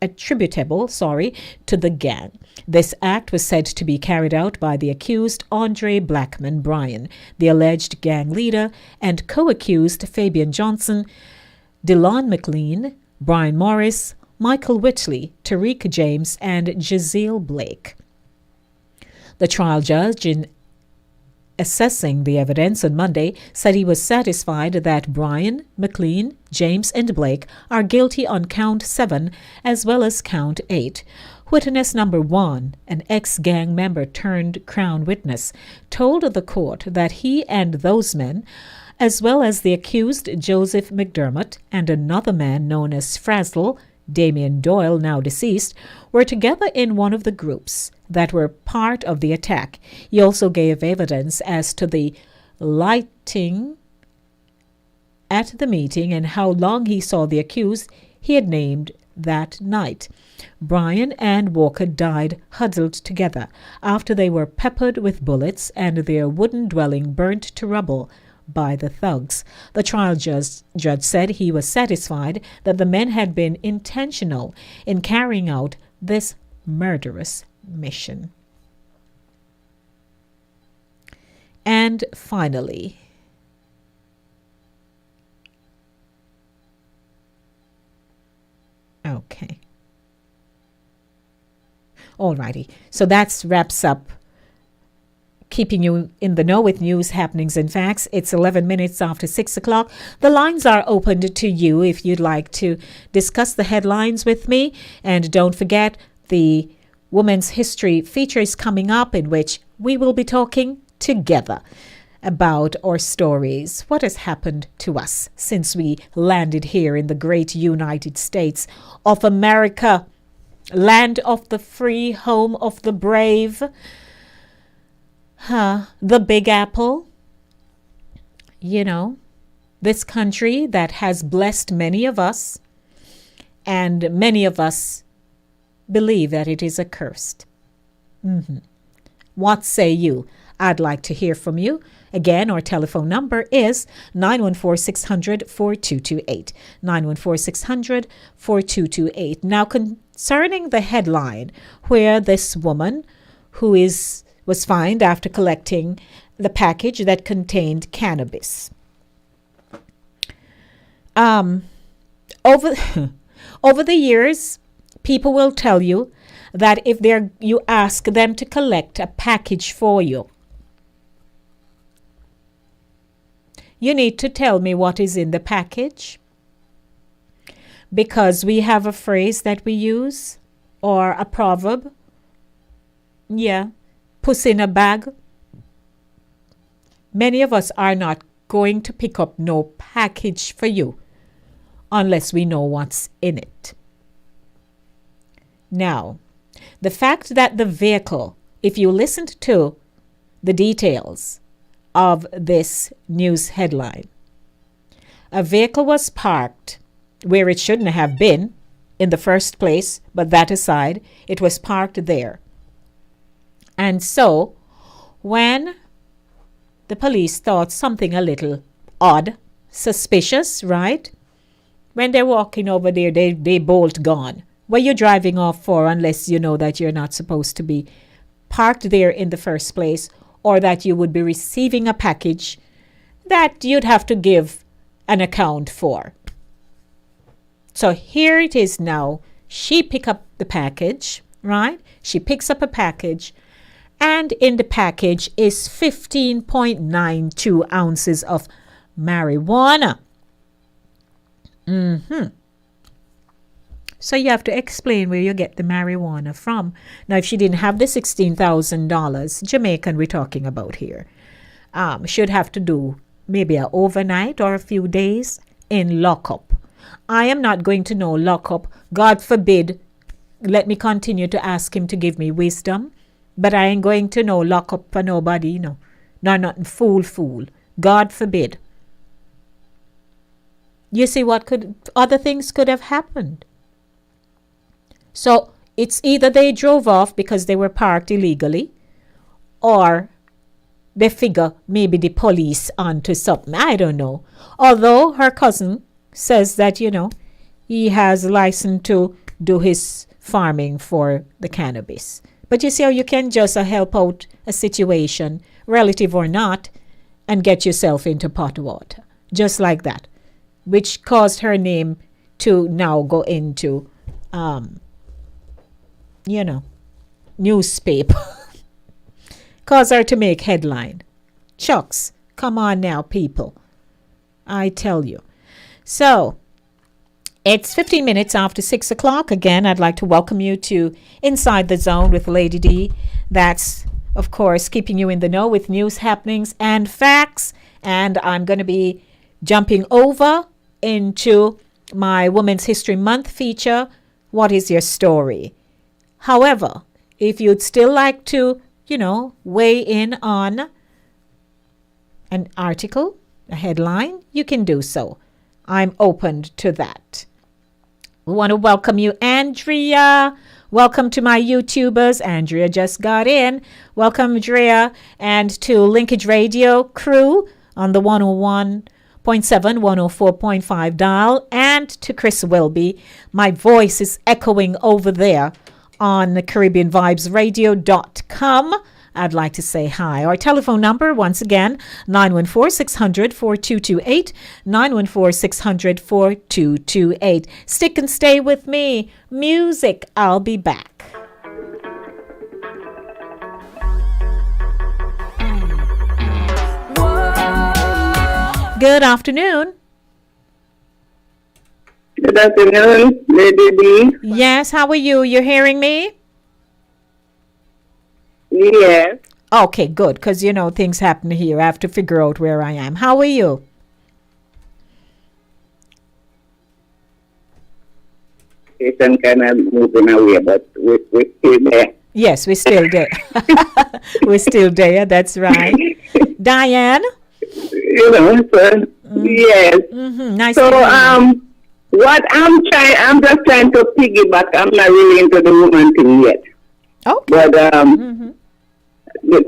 attributable to the gang. This act was said to be carried out by the accused Andre Blackman Bryan, the alleged gang leader, and co-accused Fabian Johnson, Delon McLean, Brian Morris, Michael Whitley, Tariq James, and Jazeel Blake. The trial judge, in assessing the evidence on Monday, said he was satisfied that Brian, McLean, James, and Blake are guilty on count 7 as well as count 8. Witness number 1, an ex-gang member turned Crown witness, told the court that he and those men, as well as the accused Joseph McDermott and another man known as Frazzle, Damien Doyle, now deceased, were together in one of the groups that were part of the attack. He also gave evidence as to the lighting at the meeting and how long he saw the accused he had named that night. Brian and Walker died huddled together after they were peppered with bullets and their wooden dwelling burnt to rubble by the thugs. The trial judge said he was satisfied that the men had been intentional in carrying out this murderous mission. And finally, okay. Alrighty. So that wraps up keeping you in the know with news, happenings, and facts. It's 11 minutes after 6 o'clock. The lines are opened to you if you'd like to discuss the headlines with me. And don't forget, the Women's History feature is coming up, in which we will be talking together about our stories, what has happened to us since we landed here in the great United States of America, land of the free, home of the brave. The Big Apple, this country that has blessed many of us, and many of us believe that it is accursed. What say you? I'd like to hear from you. Again, our telephone number is 914-600-4228. 914-600-4228. Now, concerning the headline where this woman who was fined after collecting the package that contained cannabis. Over the years, people will tell you that if you ask them to collect a package for you, you need to tell me what is in the package, because we have a phrase that we use, or a proverb. Yeah. Puss in a bag. Many of us are not going to pick up no package for you unless we know what's in it. Now, the fact that the vehicle, if you listened to the details of this news headline, a vehicle was parked where it shouldn't have been in the first place, but that aside, it was parked there. And so, when the police thought something a little odd, suspicious, right? When they're walking over there, they bolt gone. What are you driving off for, unless you know that you're not supposed to be parked there in the first place, or that you would be receiving a package that you'd have to give an account for. So here it is now. She picked up the package, right? She picks up a package, and in the package is 15.92 ounces of marijuana. So you have to explain where you get the marijuana from. Now, if she didn't have the $16,000, Jamaican we're talking about here, should have to do maybe an overnight or a few days in lockup. I am not going to know lockup. God forbid let me continue to ask him to give me wisdom. But I ain't going to no lock up for nobody, No, nothing fool. God forbid. You see what other things could have happened. So it's either they drove off because they were parked illegally, or they figure maybe the police onto something. I don't know. Although her cousin says that, he has license to do his farming for the cannabis. But you see how you can just help out a situation, relative or not, and get yourself into pot water. Just like that. Which caused her name to now go into, newspaper. Cause her to make headline. Chucks, come on now, people. I tell you. So, it's 15 minutes after 6 o'clock. Again, I'd like to welcome you to Inside the Zone with Lady D. That's, of course, keeping you in the know with news, happenings, and facts. And I'm going to be jumping over into my Women's History Month feature, What is Your Story? However, if you'd still like to, weigh in on an article, a headline, you can do so. I'm open to that. We want to welcome you, Andrea. Welcome to my YouTubers. Andrea just got in. Welcome, Andrea. And to Linkage Radio crew on the 101.7, 104.5 dial. And to Chris Wilby. My voice is echoing over there on the CaribbeanVibesRadio.com. I'd like to say hi. Our telephone number, once again, 914-600-4228, 914-600-4228. Stick and stay with me. Music, I'll be back. Good afternoon. Good afternoon, Lady D. Yes, how are you? You're hearing me? Yes. Okay, good, because, things happen here. I have to figure out where I am. How are you? It's some kind of moving away, but we're still there. Yes, we're still there. We're still there, that's right. Diane? So, yes. Mm-hmm. Nice So, to meet you. what I'm just trying to piggyback. I'm not really into the woman thing yet. Okay. But,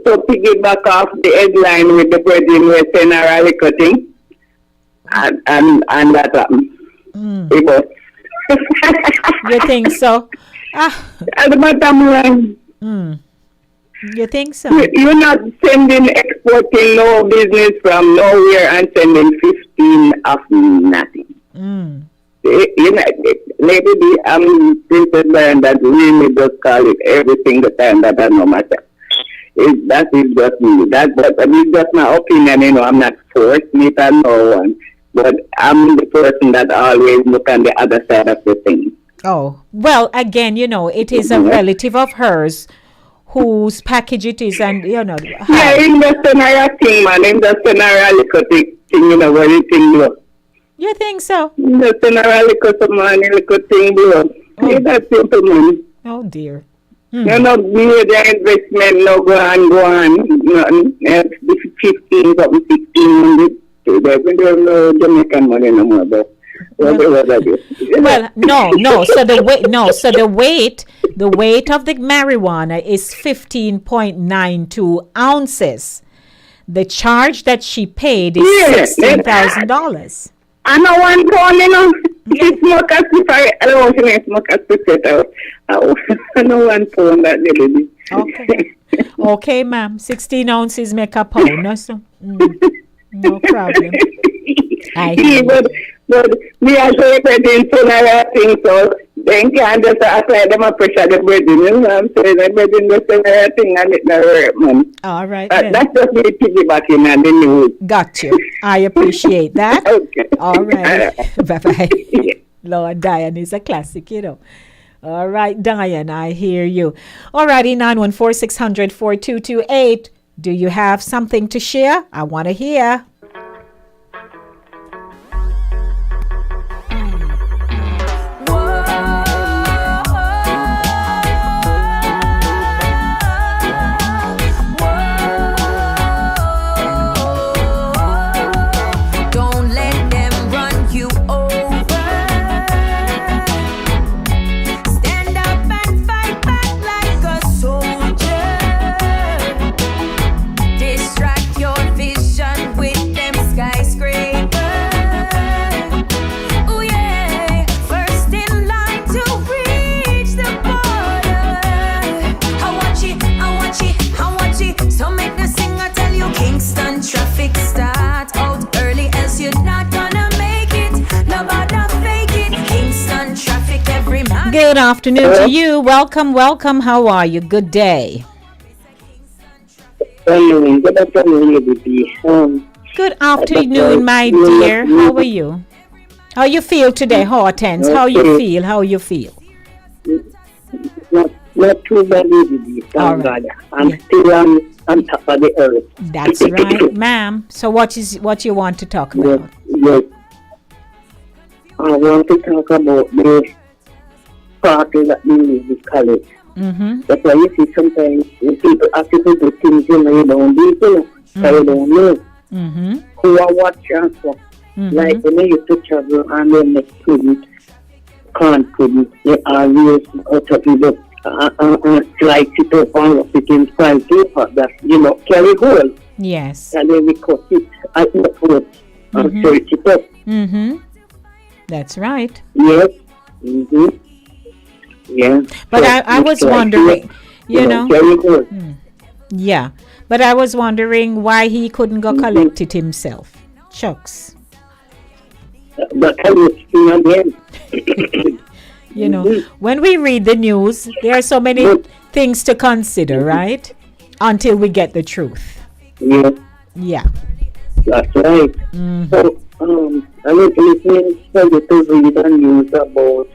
to piggyback off the headline with the brethren were saying a liquor thing, and that it was. You think so? At the bottom line, You think so? you're not exporting no business from nowhere and sending 15 of nothing. Maybe Princess Diane that really just call it every single time that I know myself. That is just me. But it's just my opinion, I'm not forcing it on no one. But I'm the person that always look on the other side of the thing. Oh, well, again, it is a relative of hers whose package it is, and, Yeah, it's just another thing, man. It's just another little thing, what you think, You think so? just another little money, little thing, Yeah, that's simple, man. Oh, dear. You know, the investment, no go on, nothing. 15, something, 1600. There's no Jamaican money no more, but whatever that is. Well, no. So the weight of the marijuana is 15.92 ounces. The charge that she paid is $16,000. I know one phone, she smoke as if I don't smoke as if I know one phone that lady. Okay, ma'am. 16 ounces make a pound. No problem. But me also represent another thing, so then can't just apply them a pressure the bread, you know what I'm saying? The bread in the another thing and it not work, man. All right. That's just me piggybacking and the news. Got you. I appreciate that. Okay. All right. Bye-bye. Lord, Diane is a classic, All right, Diane, I hear you. All righty, 914-600-4228. Do you have something to share? I want to hear. Good afternoon to you. Welcome, welcome. How are you? Good day. Good afternoon, Lady. Good afternoon, my dear. How are you? How you feel today, Hortense? How you Okay. feel? How you feel? Not too bad, Lady. All Thank right. God. I'm Yeah. still on top of the earth. That's right, ma'am. So what you want to talk Yes, about? yes. I want to talk about the party that we use with college. Mm-hmm. That's why you see sometimes when people ask you to do things you don't do it, so you don't know Mm-hmm. who are what transfer. Like when they used to travel and then they couldn't, they always out of the slice it up and rough it in fine paper that, carry hole. Yes. And then we cut it at the foot and search it up. Mm-hmm. That's right. Yes. Mm-hmm. Yeah. But So I was it's like, wondering, you know. carry hole. Yeah. But I was wondering why he couldn't go collect it himself. Shucks. But I was seeing again. You know, when we read the news, there are so many things to consider, right? Until we get the truth. Yeah. Yeah. That's right. So, I was listening to read the news about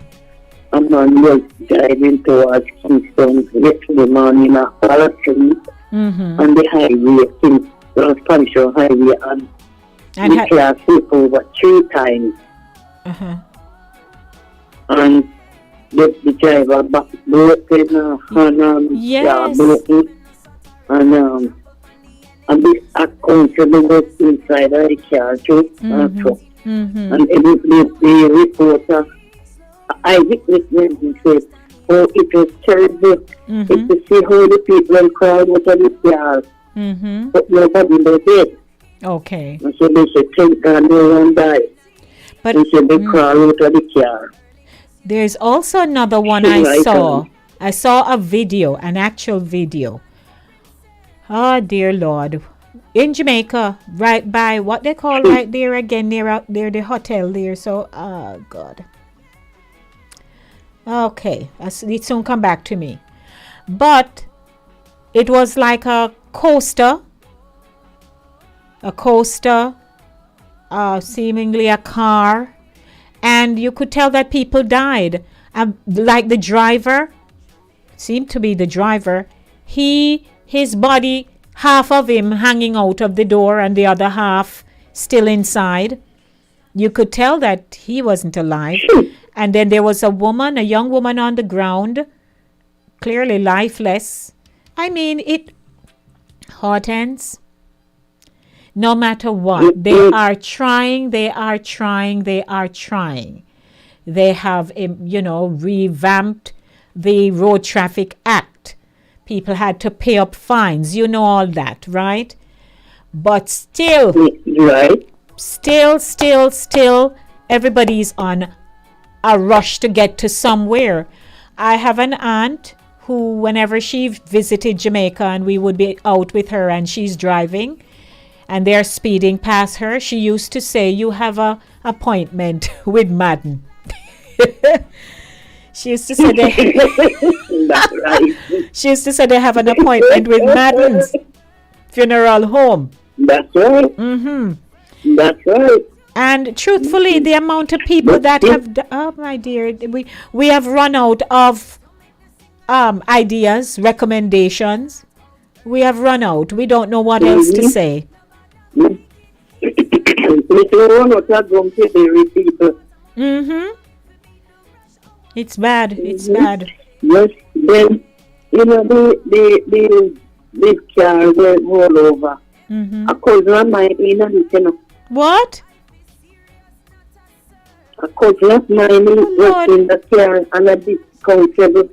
a man was driving towards Kingston yesterday morning at fall asleep on the highway, Spanish highway, and the car flipped over 3 times. And the driver back broken and Yes. broken. And this accountable was inside of the car too. And the reporter, eyewitness went and said, oh, it was terrible. It's to see how the people crowd out of the car. But nobody was dead. Okay. And so they said, thank God no one died. But They said they crawled out of the car. there's also another one I saw. I saw a video, an actual video. Oh, dear Lord. In Jamaica, right by what they call right there again, near out there, the hotel there. So, oh, God. Okay. It soon come back to me. But it was like a coaster, seemingly a car. And you could tell that people died. Like the driver, seemed to be the driver, his body, half of him hanging out of the door and the other half still inside. You could tell that he wasn't alive. And then there was a young woman on the ground, clearly lifeless. I mean, Hortense, no matter what, they are trying. They have, revamped the Road Traffic Act. People had to pay up fines. You know all that, right? But still, Right. still, everybody's on a rush to get to somewhere. I have an aunt who, whenever she visited Jamaica and we would be out with her and she's driving and they're speeding past her, she used to say, you have a appointment with Madden. She used to say That's right. she used to say they have an appointment with Madden's funeral home. That's right. That's right. And truthfully, the amount of people that have, oh my dear, we have run out of ideas, recommendations. We have run out. We don't know what else to say. It's bad. It's bad. Yes, then the car went all over. A cousin of mine What? A cousin of mine was in the car and a discountable.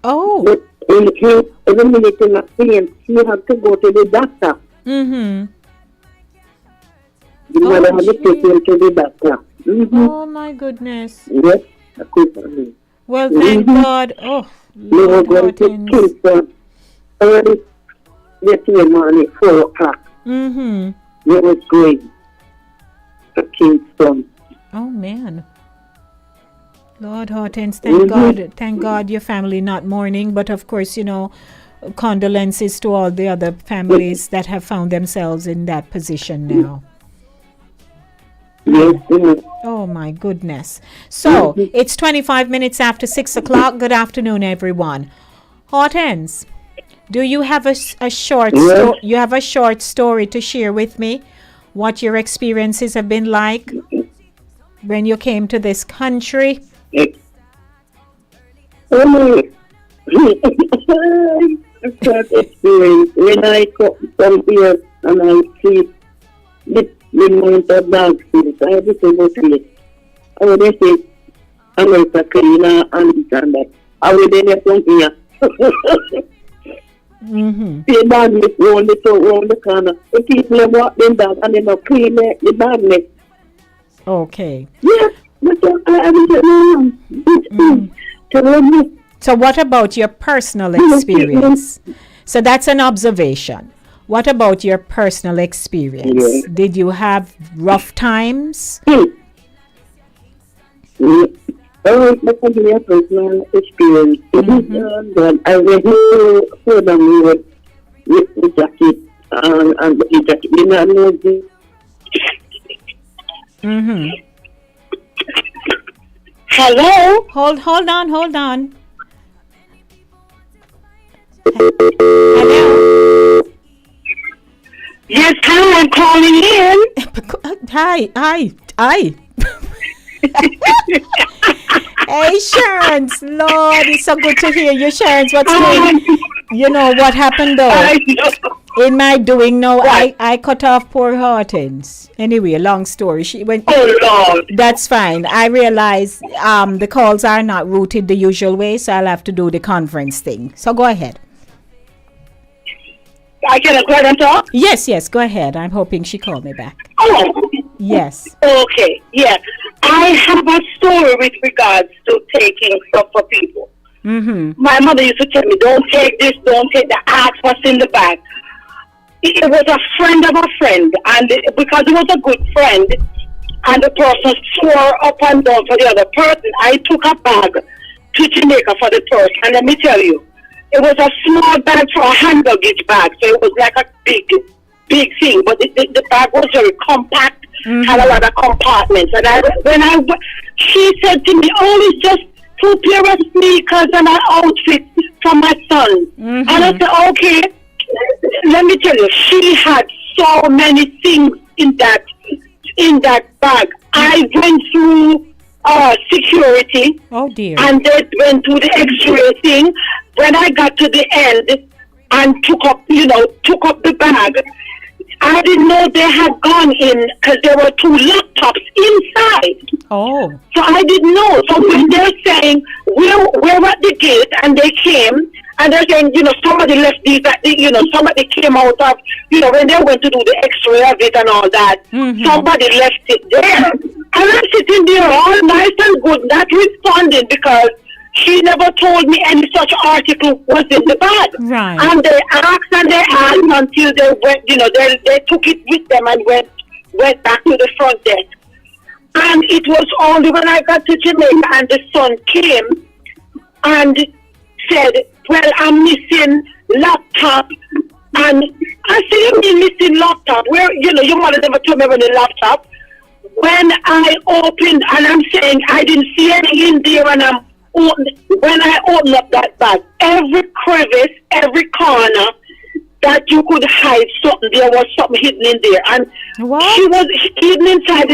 Oh. But every minute in a pain, she had to go to the doctor. The mother had to take him to the doctor. Oh my goodness. Yes, a cousin. Well, thank God. Oh, We were going to Hortense. Kingston early yesterday morning, 4 o'clock. We was going to Kingston. Oh man. Lord Hortense, thank God your family not mourning, but of course, condolences to all the other families that have found themselves in that position now. Yes, Oh my goodness. So it's 25 minutes after 6 o'clock. Good afternoon, everyone. Hortense, do you have a short you have a short story to share with me? What your experiences have been like when you came to this country? I can't experience when I come here and I see the amount of dogs, I have to go to it. I would say America cleaner and this and that. I would then come here. The badness round the corner. The people have walked them down and they don't clean the badness. Okay. Yes, but I haven't done. So what about your personal experience? So that's an observation. What about your personal experience? Yeah. Did you have rough times? Oh, that's a personal experience. But I went to Sudan with the jacket and the jacket. You know, Hello? Hold on. Hello? Yes, hi, I'm calling in. Hi. Hey, Sharon, Lord, it's so good to hear you, Sharon. What's going? You know what happened though? I know. In my doing, no, I cut off poor Hortense. Anyway, long story. She went. Oh, Lord. That's fine. I realize the calls are not routed the usual way, so I'll have to do the conference thing. So go ahead. I can go ahead and talk? Yes, go ahead. I'm hoping she called me back. Oh. Yes. Okay, yeah. I have a story with regards to taking stuff for people. My mother used to tell me, don't take this, don't take that, ask what's in the bag. It was a friend of a friend, and because it was a good friend, and the person swore up and down for the other person, I took a bag to Jamaica for the person, and let me tell you, it was a small bag for a hand luggage bag, so it was like a big thing, but the bag was very compact, had a lot of compartments, and she said to me, oh, it's just 2 pair of sneakers and an outfit for my son. And I said, okay, let me tell you, she had so many things in that bag. I went through security. Oh dear. And then went through the X-ray thing. When I got to the end and took up the bag, I didn't know they had gone in because there were 2 laptops inside. Oh. So I didn't know. So when they're saying, we're at the gate, and they came, and they're saying, somebody left these, somebody came out of, when they went to do the X-ray of it and all that, somebody left it there. And I'm sitting there all nice and good, not responding because she never told me any such article was in the bag. Right. And they asked until they went, they took it with them and went back to the front desk. And it was only when I got to Jamaica and the son came and said, well, I'm missing laptop. And I said, you mean missing laptop? Where, your mother never told me about the laptop. When I opened, and I'm saying I didn't see any in there, and when I opened up that bag, every crevice, every corner that you could hide something, there was something hidden in there. And what? She was hidden inside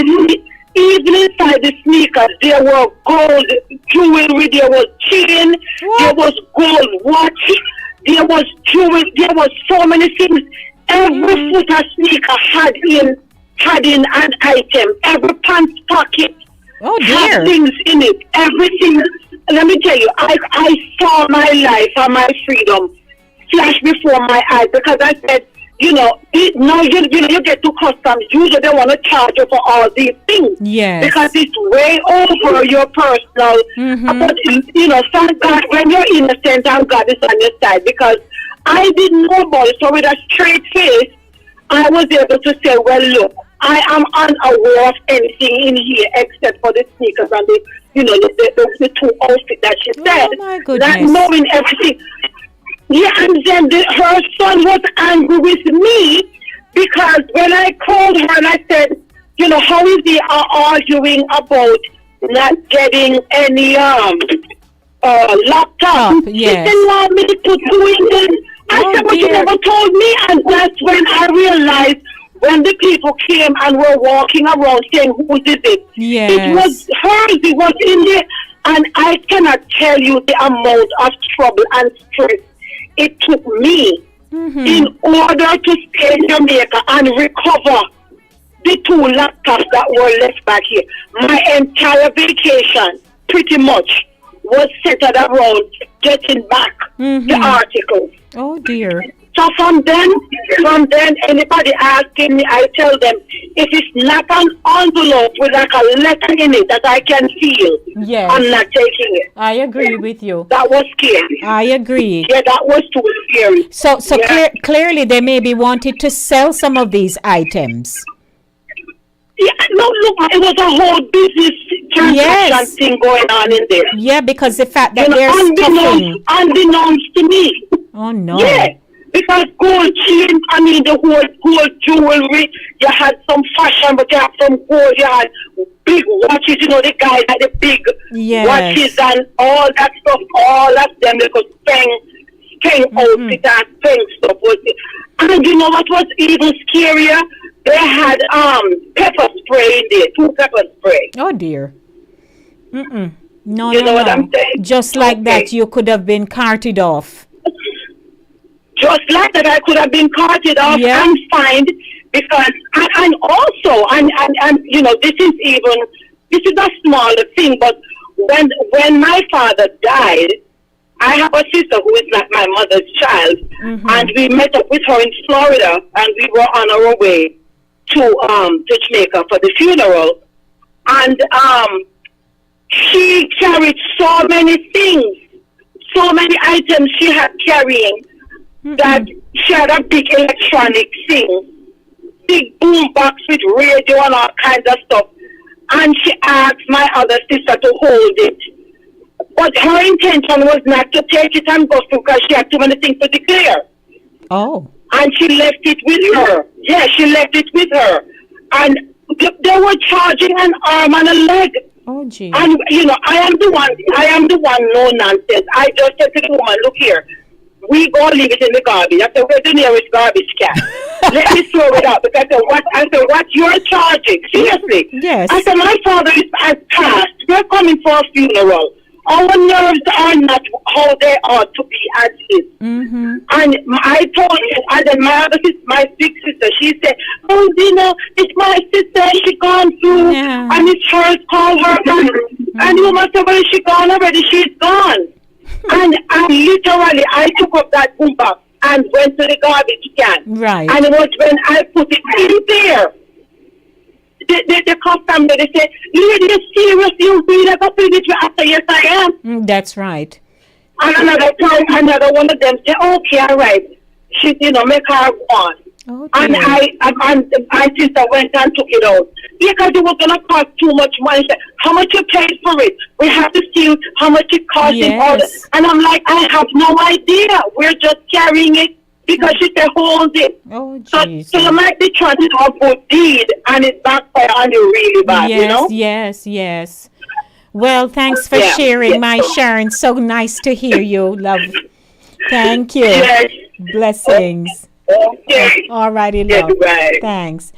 the sneakers. There were gold jewelry, there was chain, there was gold watch, there was jewelry, there was so many things. Every foot of sneaker had in an item. Every pants pocket had things in it. Everything. Let me tell you, I saw my life and my freedom flash before my eyes because I said, you get to customs. Usually they want to charge you for all these things. Yes. Because it's way over your personal. But, thank God, when you're innocent and God is on your side, because I didn't know about it. So with a straight face, I was able to say, well, look, I am unaware of anything in here except for the sneakers and the two outfits that she said. Oh my Not goodness. knowing everything. Yeah, and then her son was angry with me because when I called her and I said, how is he arguing about not getting any laptop? He Yes. didn't want me to do it. I Oh, said, but you dear. never told me. And that's when I realized when the people came and were walking around saying, who is it? Yes. It was hers. It was in there. And I cannot tell you the amount of trouble and stress it took me in order to stay in Jamaica and recover the two laptops that were left back here. My entire vacation pretty much was centered around getting back the articles. Oh dear. So from then, anybody asking me, I tell them, if it's not an envelope with like a letter in it that I can feel, Yes. I'm not taking it. I agree with you. That was scary. I agree. Yeah, that was too scary. So Yeah. clearly they maybe wanted to sell some of these items. Yeah, no, look, it was a whole business transaction Yes. thing going on in there. Yeah, because the fact that they're stuffing. Unbeknownst to me. Oh no. Yeah, because gold chain, I mean the whole gold jewelry, you had some fashion, but you had some gold, you had big watches, the guys had the big Yes. watches and all that stuff, all of them, they could spend outfit and spend stuff. And you know what was even scarier? They had pepper spray in there, 2 pepper spray. Oh dear. No, You no, know what no. I'm saying? Just like Okay. that, you could have been carted off. Just like that, I could have been carted off Yeah. and fined because, and also, and this is a smaller thing, but when my father died, I have a sister who is not my mother's child, and we met up with her in Florida, and we were on our way to Jamaica for the funeral, and she carried so many things, so many items she had carrying, that she had a big electronic thing, big boom box with radio and all kinds of stuff, and she asked my other sister to hold it. But her intention was not to take it and go through because she had too many things to declare. Oh. And she left it with her. Yeah, she left it with her. And they were charging an arm and a leg. Oh gee. And I am the one, no nonsense. I just said to the woman, look here, we go leave it in the garbage. I said, where's the nearest garbage can? Let me throw it out. Because I said, what you're charging? Seriously. Yes. I said, my father has passed. We're coming for a funeral. Our nerves are not how they ought to be as is. And I told you, and then my big sister, she said, oh, it's my sister, she gone through, Yeah. and it's hers, call her back. And you must have, well, she gone already, she's gone. And literally, I took up that boombox and went to the garbage can. Right. And it was when I put it in there. The customer, they say, lady, you're serious, you really got to it? I say, yes, I am. That's right. And another one of them say, okay, all right. She, make her go on. Oh And dear. my sister went and took it out. Because it was going to cost too much money. She said, how much you paid for it? We have to see how much it cost. Yes. And I'm like, I have no idea. We're just carrying it because she said, hold it. Oh So Jesus. you might be trying to do a good deed and it backfire on you really bad, Yes. Well, thanks for Yeah, sharing, yeah. my Sharon. So nice to hear you, love. Thank you. Yes. Blessings. Okay. All righty, Yes, love. right. Thanks.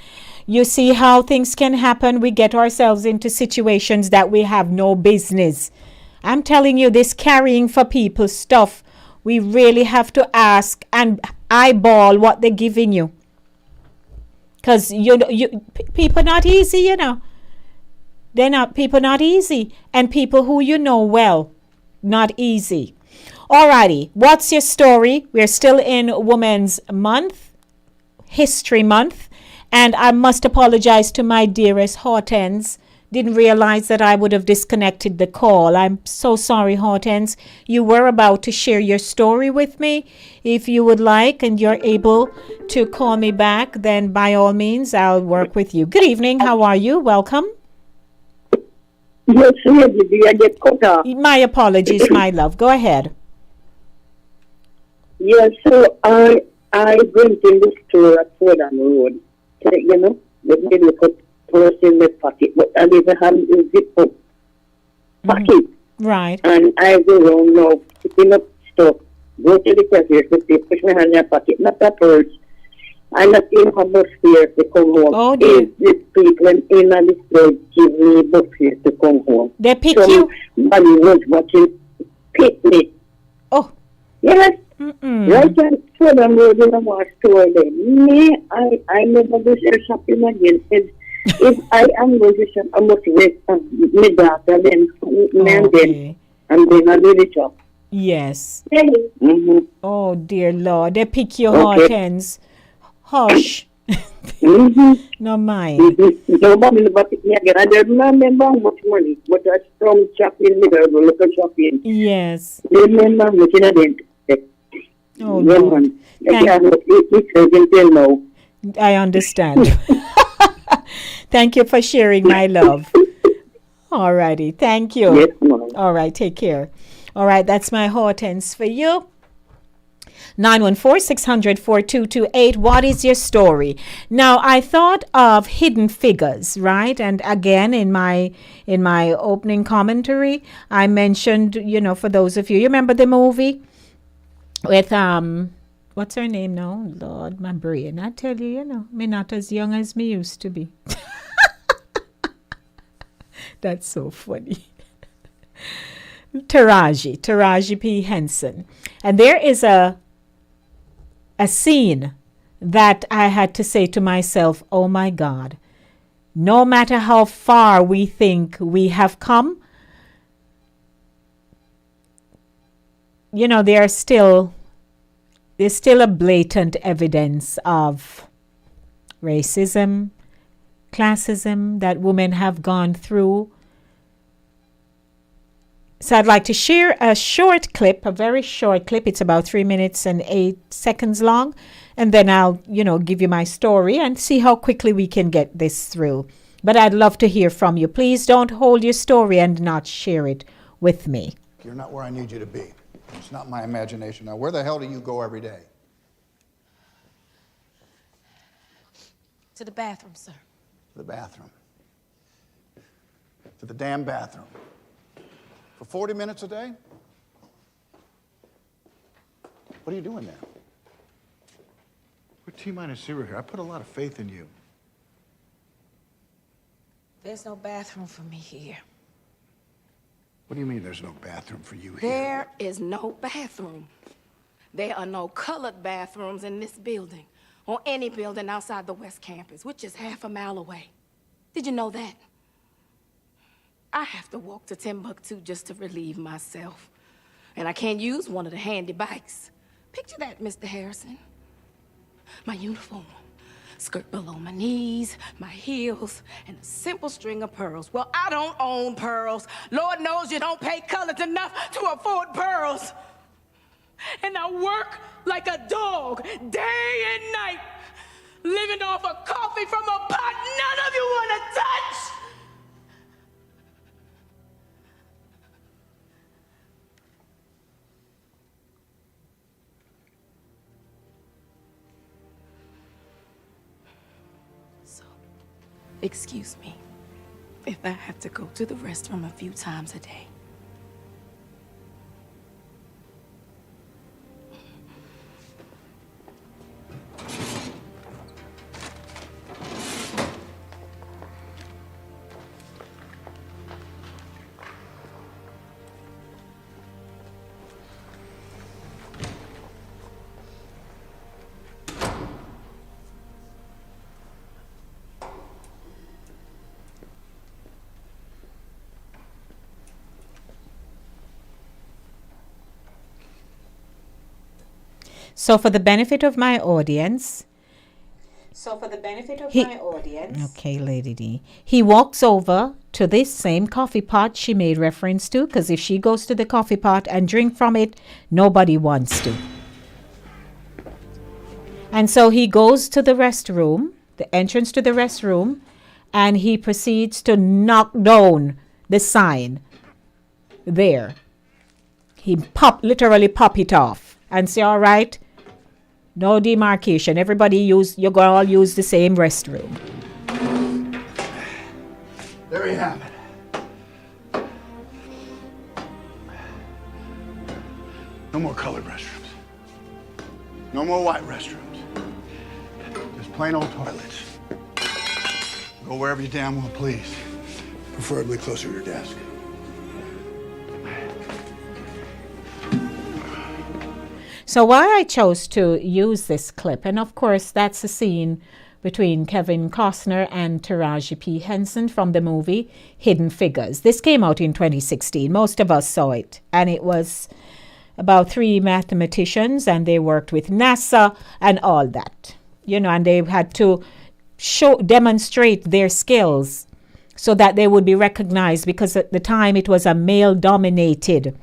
You see how things can happen? We get ourselves into situations that we have no business. I'm telling you, this carrying for people stuff, we really have to ask and eyeball what they're giving you. Because people not easy, They're not people not easy. And people who you know well, not easy. Alrighty, what's your story? We're still in Women's Month, History Month. And I must apologize to my dearest Hortense. Didn't realize that I would have disconnected the call. I'm so sorry, Hortense. You were about to share your story with me. If you would like and you're able to call me back, then by all means, I'll work with you. Good evening. How are you? Welcome. Yes, lady, I get cut off. My apologies, my love. Go ahead. Yes, so I went in the store at Fordham Road. You know, let me look at purse in my pocket, but I didn't have a zip up pocket. Right. And I go around now, picking up stuff, go to the cashier to say, push my hand in your pocket, not a purse. I'm not in a bus fare to come home. Oh, dear. The people in the store give me bus fare to come home. They pick you? Somebody was watching, pick me. Oh. Yes. Right at Fordham Road in the store then. Me, I never go to shopping again. If I am going to shop, I must wait my daughter then, and then I do the shop. Yes. Mm-hmm. Oh, dear Lord. They pick your Okay. Hortense. Hush. Mm-hmm. No mind. Nobody never pick me again. I don't remember how much money, but I from shopping, local shopping. Yes. Remember looking at it. Oh, Lord. I understand. Thank you for sharing, my love. All righty. Thank you. Yes, ma'am. All right. Take care. All right. That's my Hortense for you. 914-600-4228. What is your story? Now, I thought of Hidden Figures, right? And again, in my opening commentary, I mentioned, for those of you remember the movie with what's her name now? Lord, my brain. I tell you, me not as young as me used to be. That's so funny. Taraji P. Henson. And there is a scene that I had to say to myself, oh my God, no matter how far we think we have come, there's still a blatant evidence of racism, classism that women have gone through. So I'd like to share a very short clip. It's about 3 minutes and 8 seconds long. And then I'll, give you my story and see how quickly we can get this through. But I'd love to hear from you. Please don't hold your story and not share it with me. You're not where I need you to be. It's not my imagination. Now, where the hell do you go every day? To the bathroom, sir. To the bathroom. To the damn bathroom. For 40 minutes a day? What are you doing there? We're T-minus 0 here. I put a lot of faith in you. There's no bathroom for me here. What do you mean there's no bathroom for you here? There is no bathroom. There are no colored bathrooms in this building or any building outside the West Campus, which is half a mile away. Did you know that? I have to walk to Timbuktu just to relieve myself. And I can't use one of the handy bikes. Picture that, Mr. Harrison. My uniform, skirt below my knees, my heels, and a simple string of pearls. Well, I don't own pearls. Lord knows you don't pay colors enough to afford pearls. And I work like a dog day and night, living off of coffee from a pot none of you want to touch. Excuse me if I have to go to the restroom a few times a day. So for the benefit of my audience. Okay, Lady D. He walks over to this same coffee pot she made reference to, because if she goes to the coffee pot and drink from it, nobody wants to. And so he goes to the restroom, the entrance to the restroom, and he proceeds to knock down the sign there. He literally pop it off and say, all right, no demarcation. Everybody you're going to all use the same restroom. There you have it. No more colored restrooms. No more white restrooms. Just plain old toilets. Go wherever you damn well please. Preferably closer to your desk. So why I chose to use this clip, and of course that's a scene between Kevin Costner and Taraji P. Henson from the movie Hidden Figures. This came out in 2016. Most of us saw it. And it was about 3 mathematicians, and they worked with NASA and all that. You know, and they had to demonstrate their skills so that they would be recognized, because at the time it was a male-dominated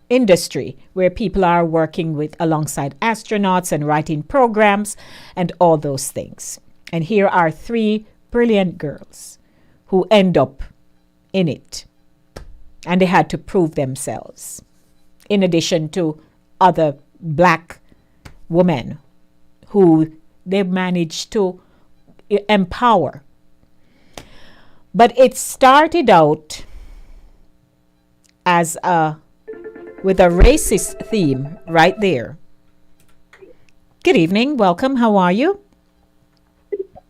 industry where people are working with alongside astronauts and writing programs and all those things. And here are 3 brilliant girls who end up in it, and they had to prove themselves, in addition to other black women who they managed to empower. But it started out as with a racist theme right there. Good evening. Welcome. How are you?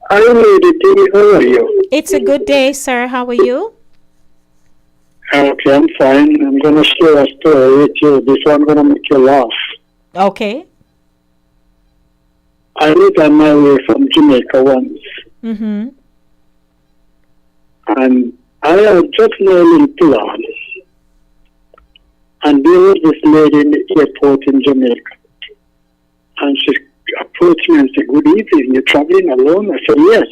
Hi, Lady. How are you? It's a good day, sir. How are you? Okay, I'm fine. I'm going to share a story with you. This one going to make you laugh. Okay. I lived on my way from Jamaica once. Mm-hmm. And I had just now a little plan. And there was this lady in the airport in Jamaica. And she approached me and said, "Good evening, you're traveling alone?" I said, "Yes."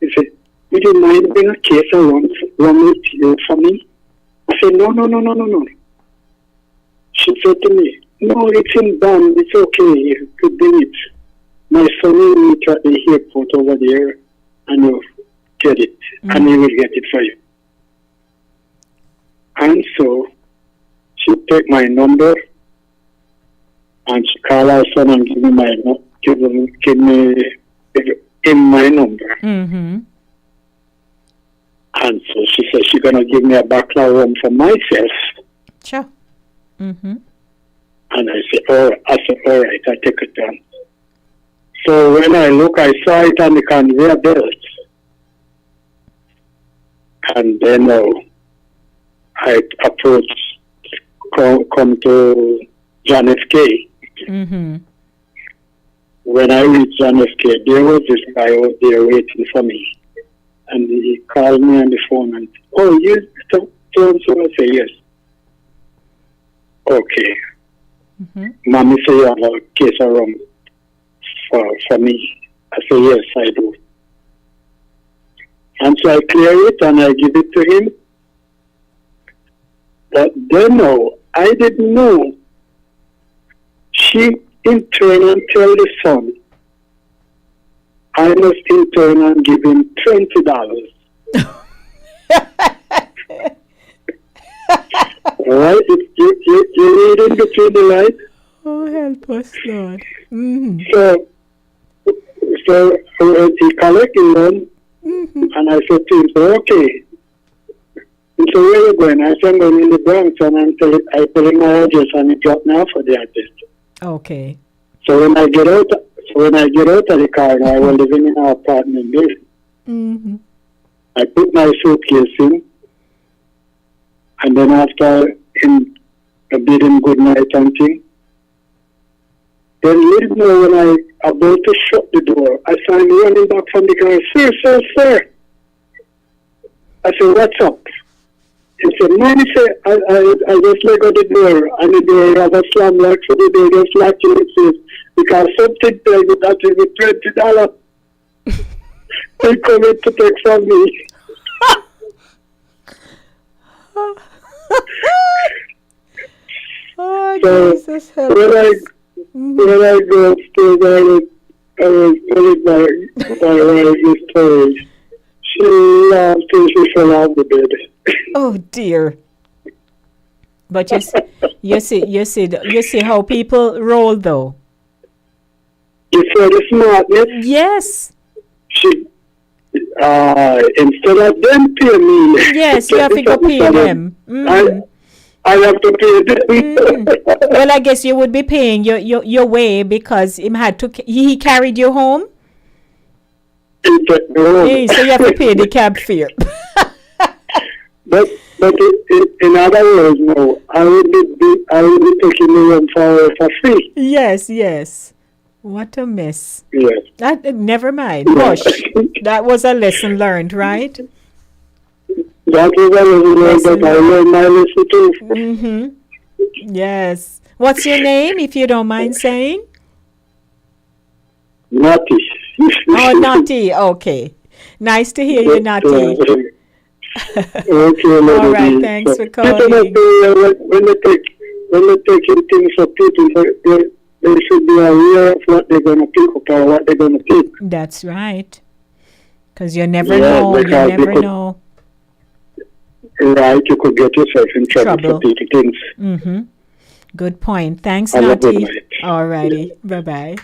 She said, "Would you mind bringing a case around with you for me?" I said, No. She said to me, "No, it's in band, it's okay, you could do it. My son will meet you at the airport over there, and you'll get it, and he will get it for you." And so she took my number and she called her son and give him my number. Mm-hmm. And so she said she's gonna give me a bachelor room for myself. Sure. Mm-hmm. And I said, all right, I take it down. So when I look, I saw it on the conveyor belt. And then I approached, come to John F. K. Mm-hmm. When I reached John F. K., there was this guy out there waiting for me. And he called me on the phone and, "Oh, you so?" I say, "Yes." "Okay. Mm-hmm. Mommy say you have a case of rum for me." I say, "Yes, I do." And so I clear it and I give it to him. But then I didn't know. She in turn and tell the son, I must in turn and give him $20. Alright, you read in between the lines. Oh, help us, Lord. Mm-hmm. So he collected them, and I said to him, "Okay." And so where are you going? I said, "I'm going in the Bronx," and I tell him my address, and he dropped me off for the address. Okay. So when I get out of the car, I was living in our apartment building. Mm-hmm. I put my suitcase in, and then after him bidding good night and thing, then little more when I about to shut the door, I saw him running back from the car. Sir. I said, "What's up?" He said, "Man," he said, I just let go the door, and the door have a slam like for the door, just like you said, because something tells me that is $20. He coming to take from me. Oh, So Jesus, help when I us. when I go upstairs, I was telling my wife this story. She laughed till she fell off the bed. Oh dear. But you see how people roll though. You saw the smartness. Yes. She instead of them pay me. Yes, you have to go pay them. I have to pay them. Well, I guess you would be paying your way because him had to he carried you home. He took me home. Hey, so you have to pay the cab fare. But in other words, no, I will be taking the room for free. Yes. What a mess. Yes. That never mind. Hush. That was a lesson learned, right? That was a lesson that I learned my lesson too. Mm-hmm. Yes. What's your name, if you don't mind saying? Naughty. Oh, Naughty. Okay. Nice to hear you, Naughty. Okay, All right, thanks for calling. When they take things for people, they should be aware of what they're going to pick up or what they're going to pick. That's right. Because you never know. You never know. Right, you could get yourself in trouble for taking things. Mm-hmm. Good point. Thanks, Have a good Naughty. night. All righty. Bye-bye.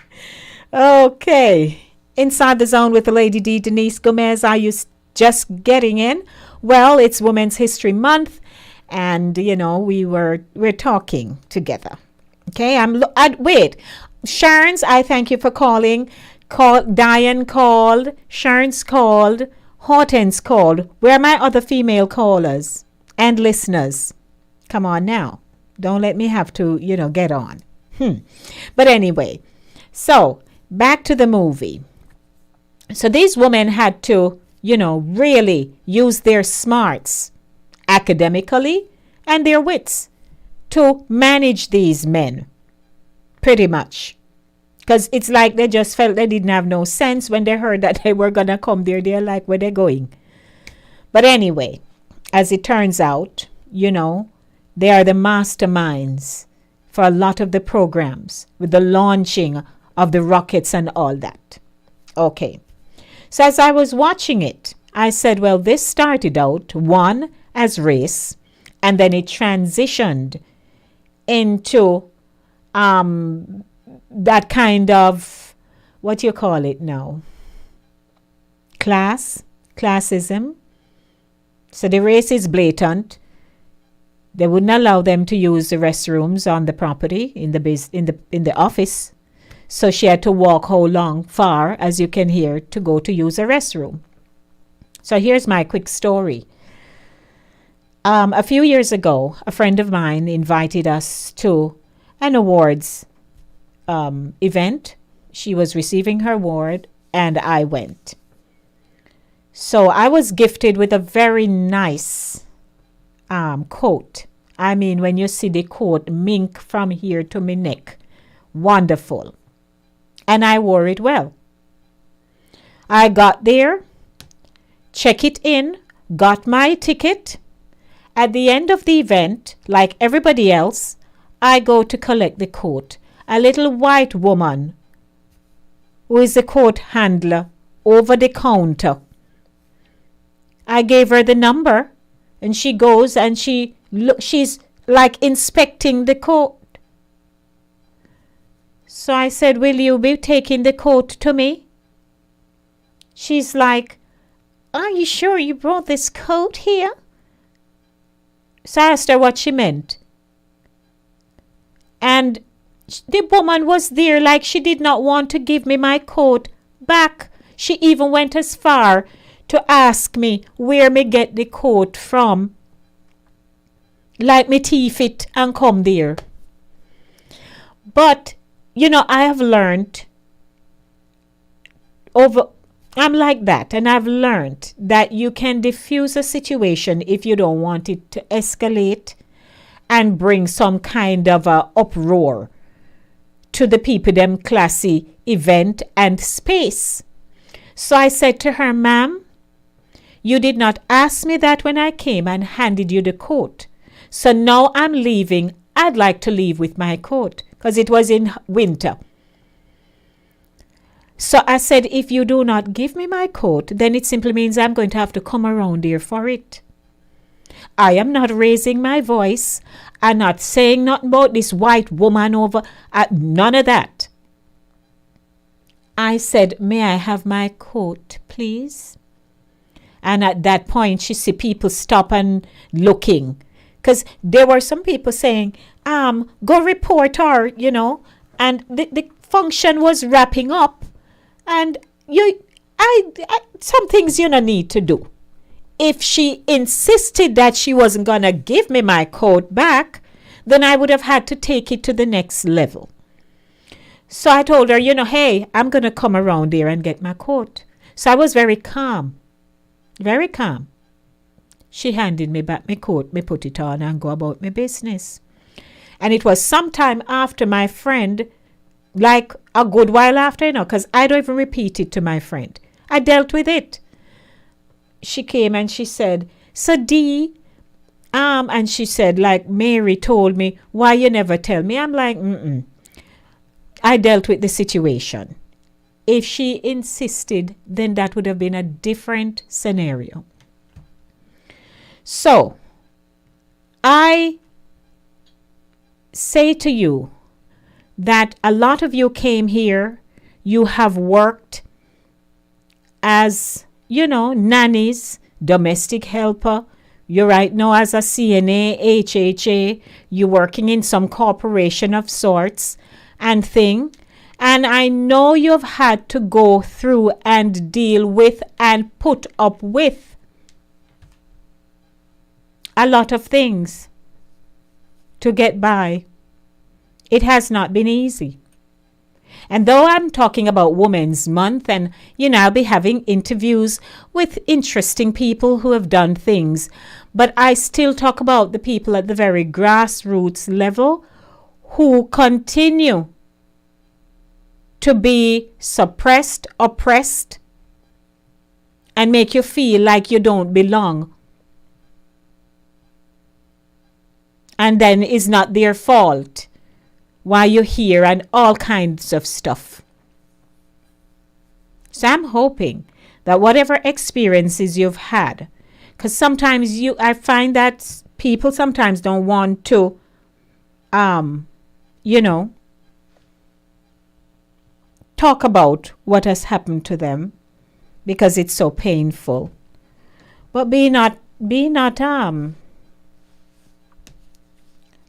Okay. Inside the Zone with the Lady D, Denise Gomez. Are you just getting in? Well, it's Women's History Month, and we're talking together. Okay, wait, Sharon's. I thank you for calling. Diane called. Sharon's called. Hortense called. Where are my other female callers and listeners? Come on now, don't let me have to get on. But anyway, so back to the movie. So these women had to really use their smarts academically and their wits to manage these men, pretty much. Because it's like they just felt they didn't have no sense when they heard that they were going to come there. They're like, where they going? But anyway, as it turns out, they are the masterminds for a lot of the programs with the launching of the rockets and all that. Okay. So as I was watching it, I said, well, this started out, one, as race, and then it transitioned into that kind of, what do you call it now? Classism. So the race is blatant. They wouldn't allow them to use the restrooms on the property in the office. So she had to walk far, as you can hear, to go to use a restroom. So here's my quick story. A few years ago, a friend of mine invited us to an awards event. She was receiving her award, and I went. So I was gifted with a very nice coat. I mean, when you see the coat, mink from here to my neck. Wonderful. And I wore it well. I got there, check it in, got my ticket. At the end of the event, like everybody else, I go to collect the coat. A little white woman, who is the coat handler, over the counter. I gave her the number, and she goes and she's like inspecting the coat. So I said, will you be taking the coat to me? She's like, are you sure you brought this coat here? So I asked her what she meant. And the woman was there like she did not want to give me my coat back. She even went as far to ask me where me get the coat from. Like me thief it and come there. But I have learned I'm like that, and I've learned that you can diffuse a situation if you don't want it to escalate and bring some kind of a uproar to the people them classy event and space. So I said to her, ma'am, you did not ask me that when I came and handed you the coat. So now I'm leaving. I'd like to leave with my coat because it was in winter. So I said, if you do not give me my coat, then it simply means I'm going to have to come around here for it. I am not raising my voice. I'm not saying nothing about this white woman over. None of that. I said, may I have my coat, please? And at that point, she see people stop and looking. Because there were some people saying, go report her, and the function was wrapping up. And some things you don't need to do. If she insisted that she wasn't going to give me my coat back, then I would have had to take it to the next level. So I told her, hey, I'm going to come around here and get my coat. So I was very calm, very calm. She handed me back my coat, me put it on and go about my business. And it was sometime after my friend, like a good while after, because I don't even repeat it to my friend. I dealt with it. She came and she said, so Dee, and she said, like Mary told me, why you never tell me? I'm like, I dealt with the situation. If she insisted, then that would have been a different scenario. So, I say to you that a lot of you came here, you have worked as, nannies, domestic helper. You're right now as a CNA, HHA, you're working in some corporation of sorts and thing. And I know you've had to go through and deal with and put up with a lot of things to get by. It has not been easy. And though I'm talking about Women's Month and, I'll be having interviews with interesting people who have done things, but I still talk about the people at the very grassroots level who continue to be suppressed, oppressed, and make you feel like you don't belong. And then it's not their fault why you're here and all kinds of stuff. So I'm hoping that whatever experiences you've had, because sometimes I find that people sometimes don't want to, talk about what has happened to them because it's so painful. But don't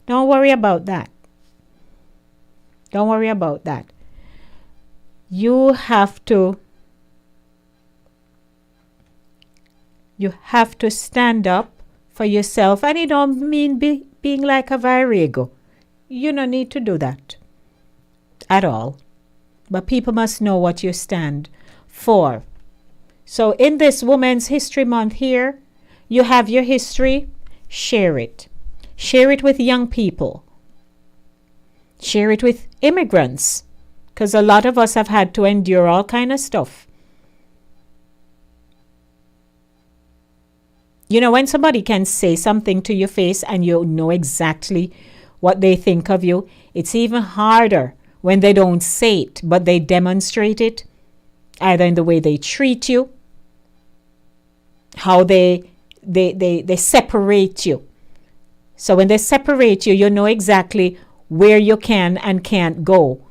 worry about that. Don't worry about that. You have to stand up for yourself, and it don't mean being like a virago. You don't need to do that at all. But people must know what you stand for. So in this Women's History Month here, you have your history, share it. Share it with young people. Share it with immigrants, because a lot of us have had to endure all kind of stuff. When somebody can say something to your face and you know exactly what they think of you, it's even harder when they don't say it, but they demonstrate it, either in the way they treat you, how they separate you. So when they separate you, you know exactly where you can and can't go.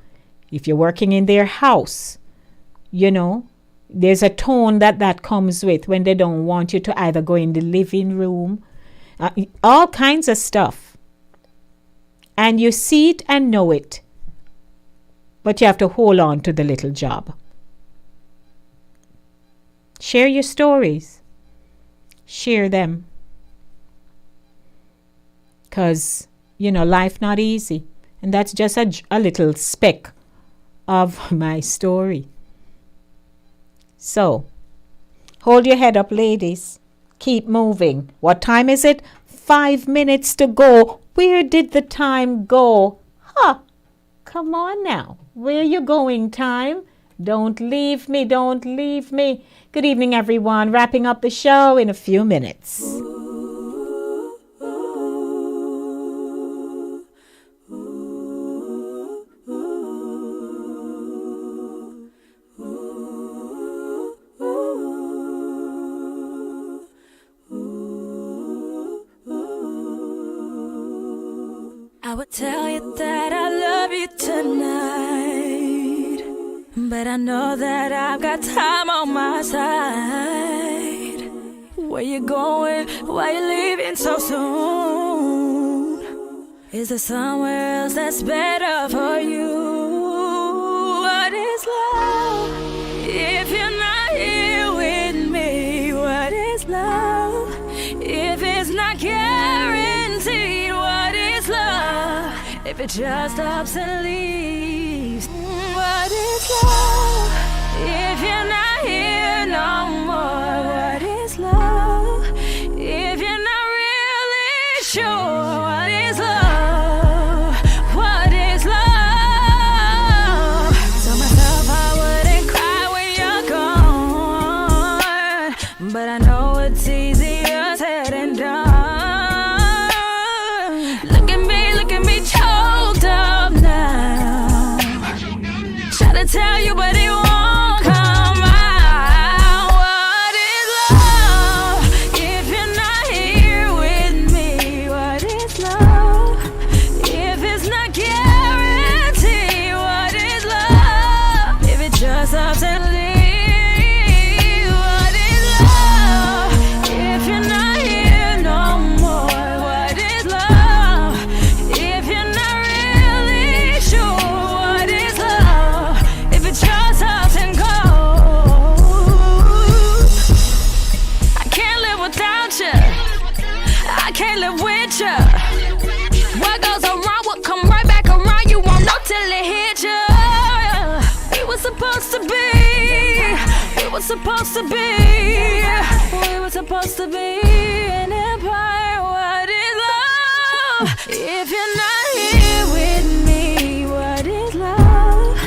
If you're working in their house, there's a tone that comes with when they don't want you to either go in the living room, all kinds of stuff. And you see it and know it, but you have to hold on to the little job. Share your stories. Share them. Because, life not easy. And that's just a little speck of my story. So, hold your head up, ladies. Keep moving. What time is it? 5 minutes to go. Where did the time go? Come on now. Where you going, time? Don't leave me, don't leave me. Good evening, everyone. Wrapping up the show in a few minutes. I would tell you that I love you tonight, but I know that I've got time on my side. Where you going? Why you leaving so soon? Is there somewhere else that's better for you? What is love if you're not here with me? What is love if it's not guaranteed? What is love if it just stops and leaves? What is love if you're not here no more? What is love if you're not really sure? What is love? What is love? Tell myself I wouldn't cry when you're gone, but I know it's easier said than done. Look at me choked up now. Try to tell you, but it won't come out. What is love if you're not here with me? What is love if it's not guaranteed? What is love if it just stops and leaves? What is love if you're not here no more? What is love if you're not really sure? What is love if it just stops and goes? I can't live without you. I can't live with you. What goes around will come right back around. You won't know till it hit you. We were supposed to be. We were supposed to be. We were supposed to be an empire. What is love if you're not here with me? What is love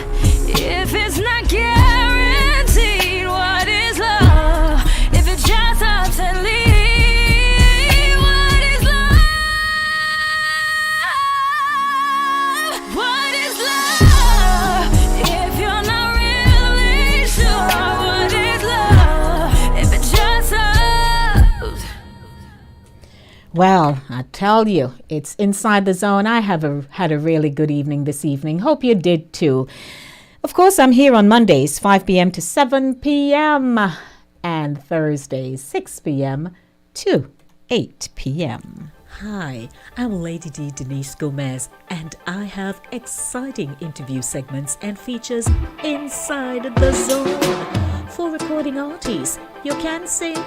if it's not guaranteed? What is love if it just stops and leaves? What is love? What is love if you're not really sure? What is love if it just stops? Well, I tell you, it's Inside the Zone. I have had a really good evening this evening. Hope you did too. Of course, I'm here on Mondays, 5 p.m. to 7 p.m. and Thursdays, 6 p.m. to 8 p.m. Hi, I'm Lady D Denise Gomez, and I have exciting interview segments and features inside the zone. For recording artists, you can sing.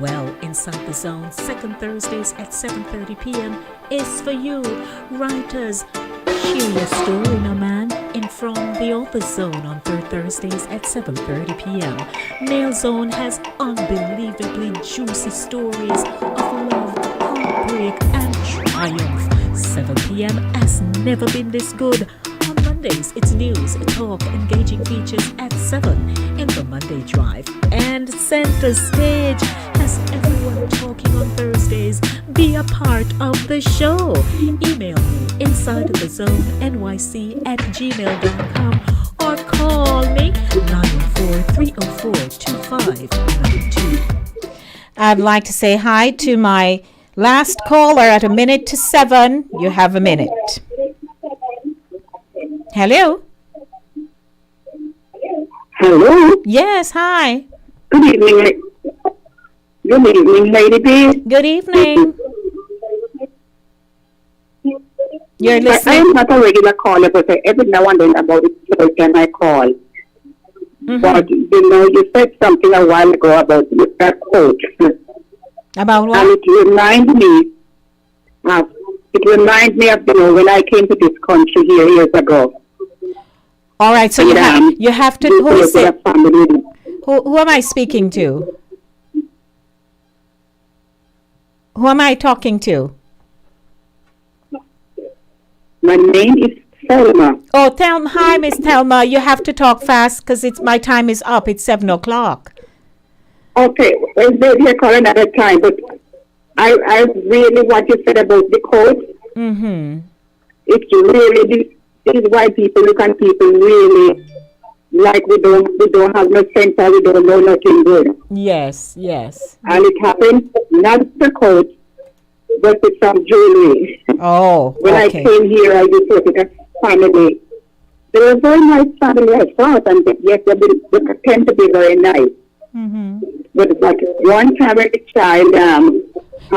Well, Inside the Zone, second Thursdays at 7:30 p.m. is for you. Writers, share your story, no man, in From the Author's Zone on third Thursdays at 7:30 p.m. Male Zone has unbelievably juicy stories of love, heartbreak, and triumph. 7 p.m. has never been this good. On Mondays, it's news, talk, engaging features at 7 in the Monday Drive. And Center Stage has everyone talking on Thursdays. Be a part of the show. Email me insidethezonelyc@gmail.com or call me 904-304-2592. I'd like to say hi to my last caller at 7:01. You have a minute. Hello? Hello. Yes, hi. Good evening. Good evening, Lady B. Good evening. You're I listening. am not a regular caller, but every now and then about it can I call. But you said something a while ago about that quote. About what? And it reminds me of when I came to this country here years ago. All right, so you have to. Who is it? Family. Who am I speaking to? Who am I talking to? My name is Selma. Oh, Thelma. Hi, Miss Thelma. You have to talk fast because my time is up. It's 7 o'clock. Okay, well, maybe I call another time, but I really what you said about the court. Mm-hmm. It's really these white people look at people really like we don't have no sense or we don't know nothing good. Yes, yes. And it happened not the court, but with some jewelry. Oh, When I okay. came here, I just thought it a family. They were a very nice family, I thought, and yes, they pretend to be very nice. Mm-hmm. But it's like one time a child had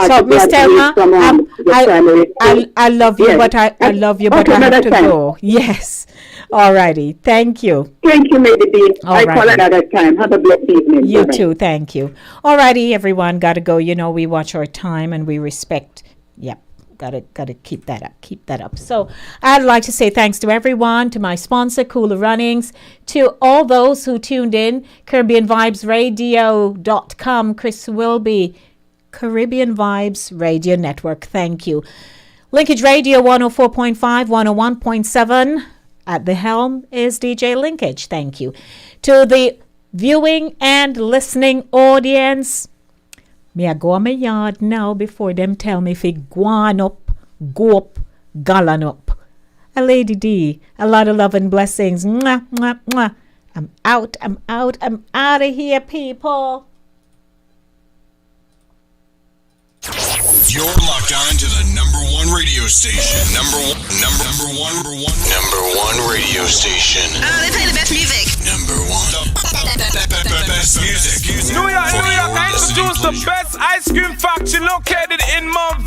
So, to Miss graduate Thelma, from the primary school. I love you, Yes. but I love you, but Okay, I have another to time. go. Yes. Alrighty. Thank you. Thank you, Lady B. I Alrighty. call another time. Have a blessed evening. You Bye-bye. too. Thank you. Alrighty, everyone. Got to go. You know, we watch our time and we respect. Yep. Gotta keep that up. Keep that up. So I'd like to say thanks to everyone, to my sponsor, Cooler Runnings, to all those who tuned in, CaribbeanVibesRadio.com, Chris Wilby, Caribbean Vibes Radio Network. Thank you. Linkage Radio 104.5, 101.7. At the helm is DJ Linkage. Thank you. To the viewing and listening audience, me I go on my yard now before them tell me if it go on up, go up, gallon up. A Lady D, a lot of love and blessings. Mwah, mwah, mwah. I'm out of here, people. You're locked on to the number one radio station. Number one radio station. They play the best music. Number one. Best music. New York, I introduce the best ice cream factory located in Mount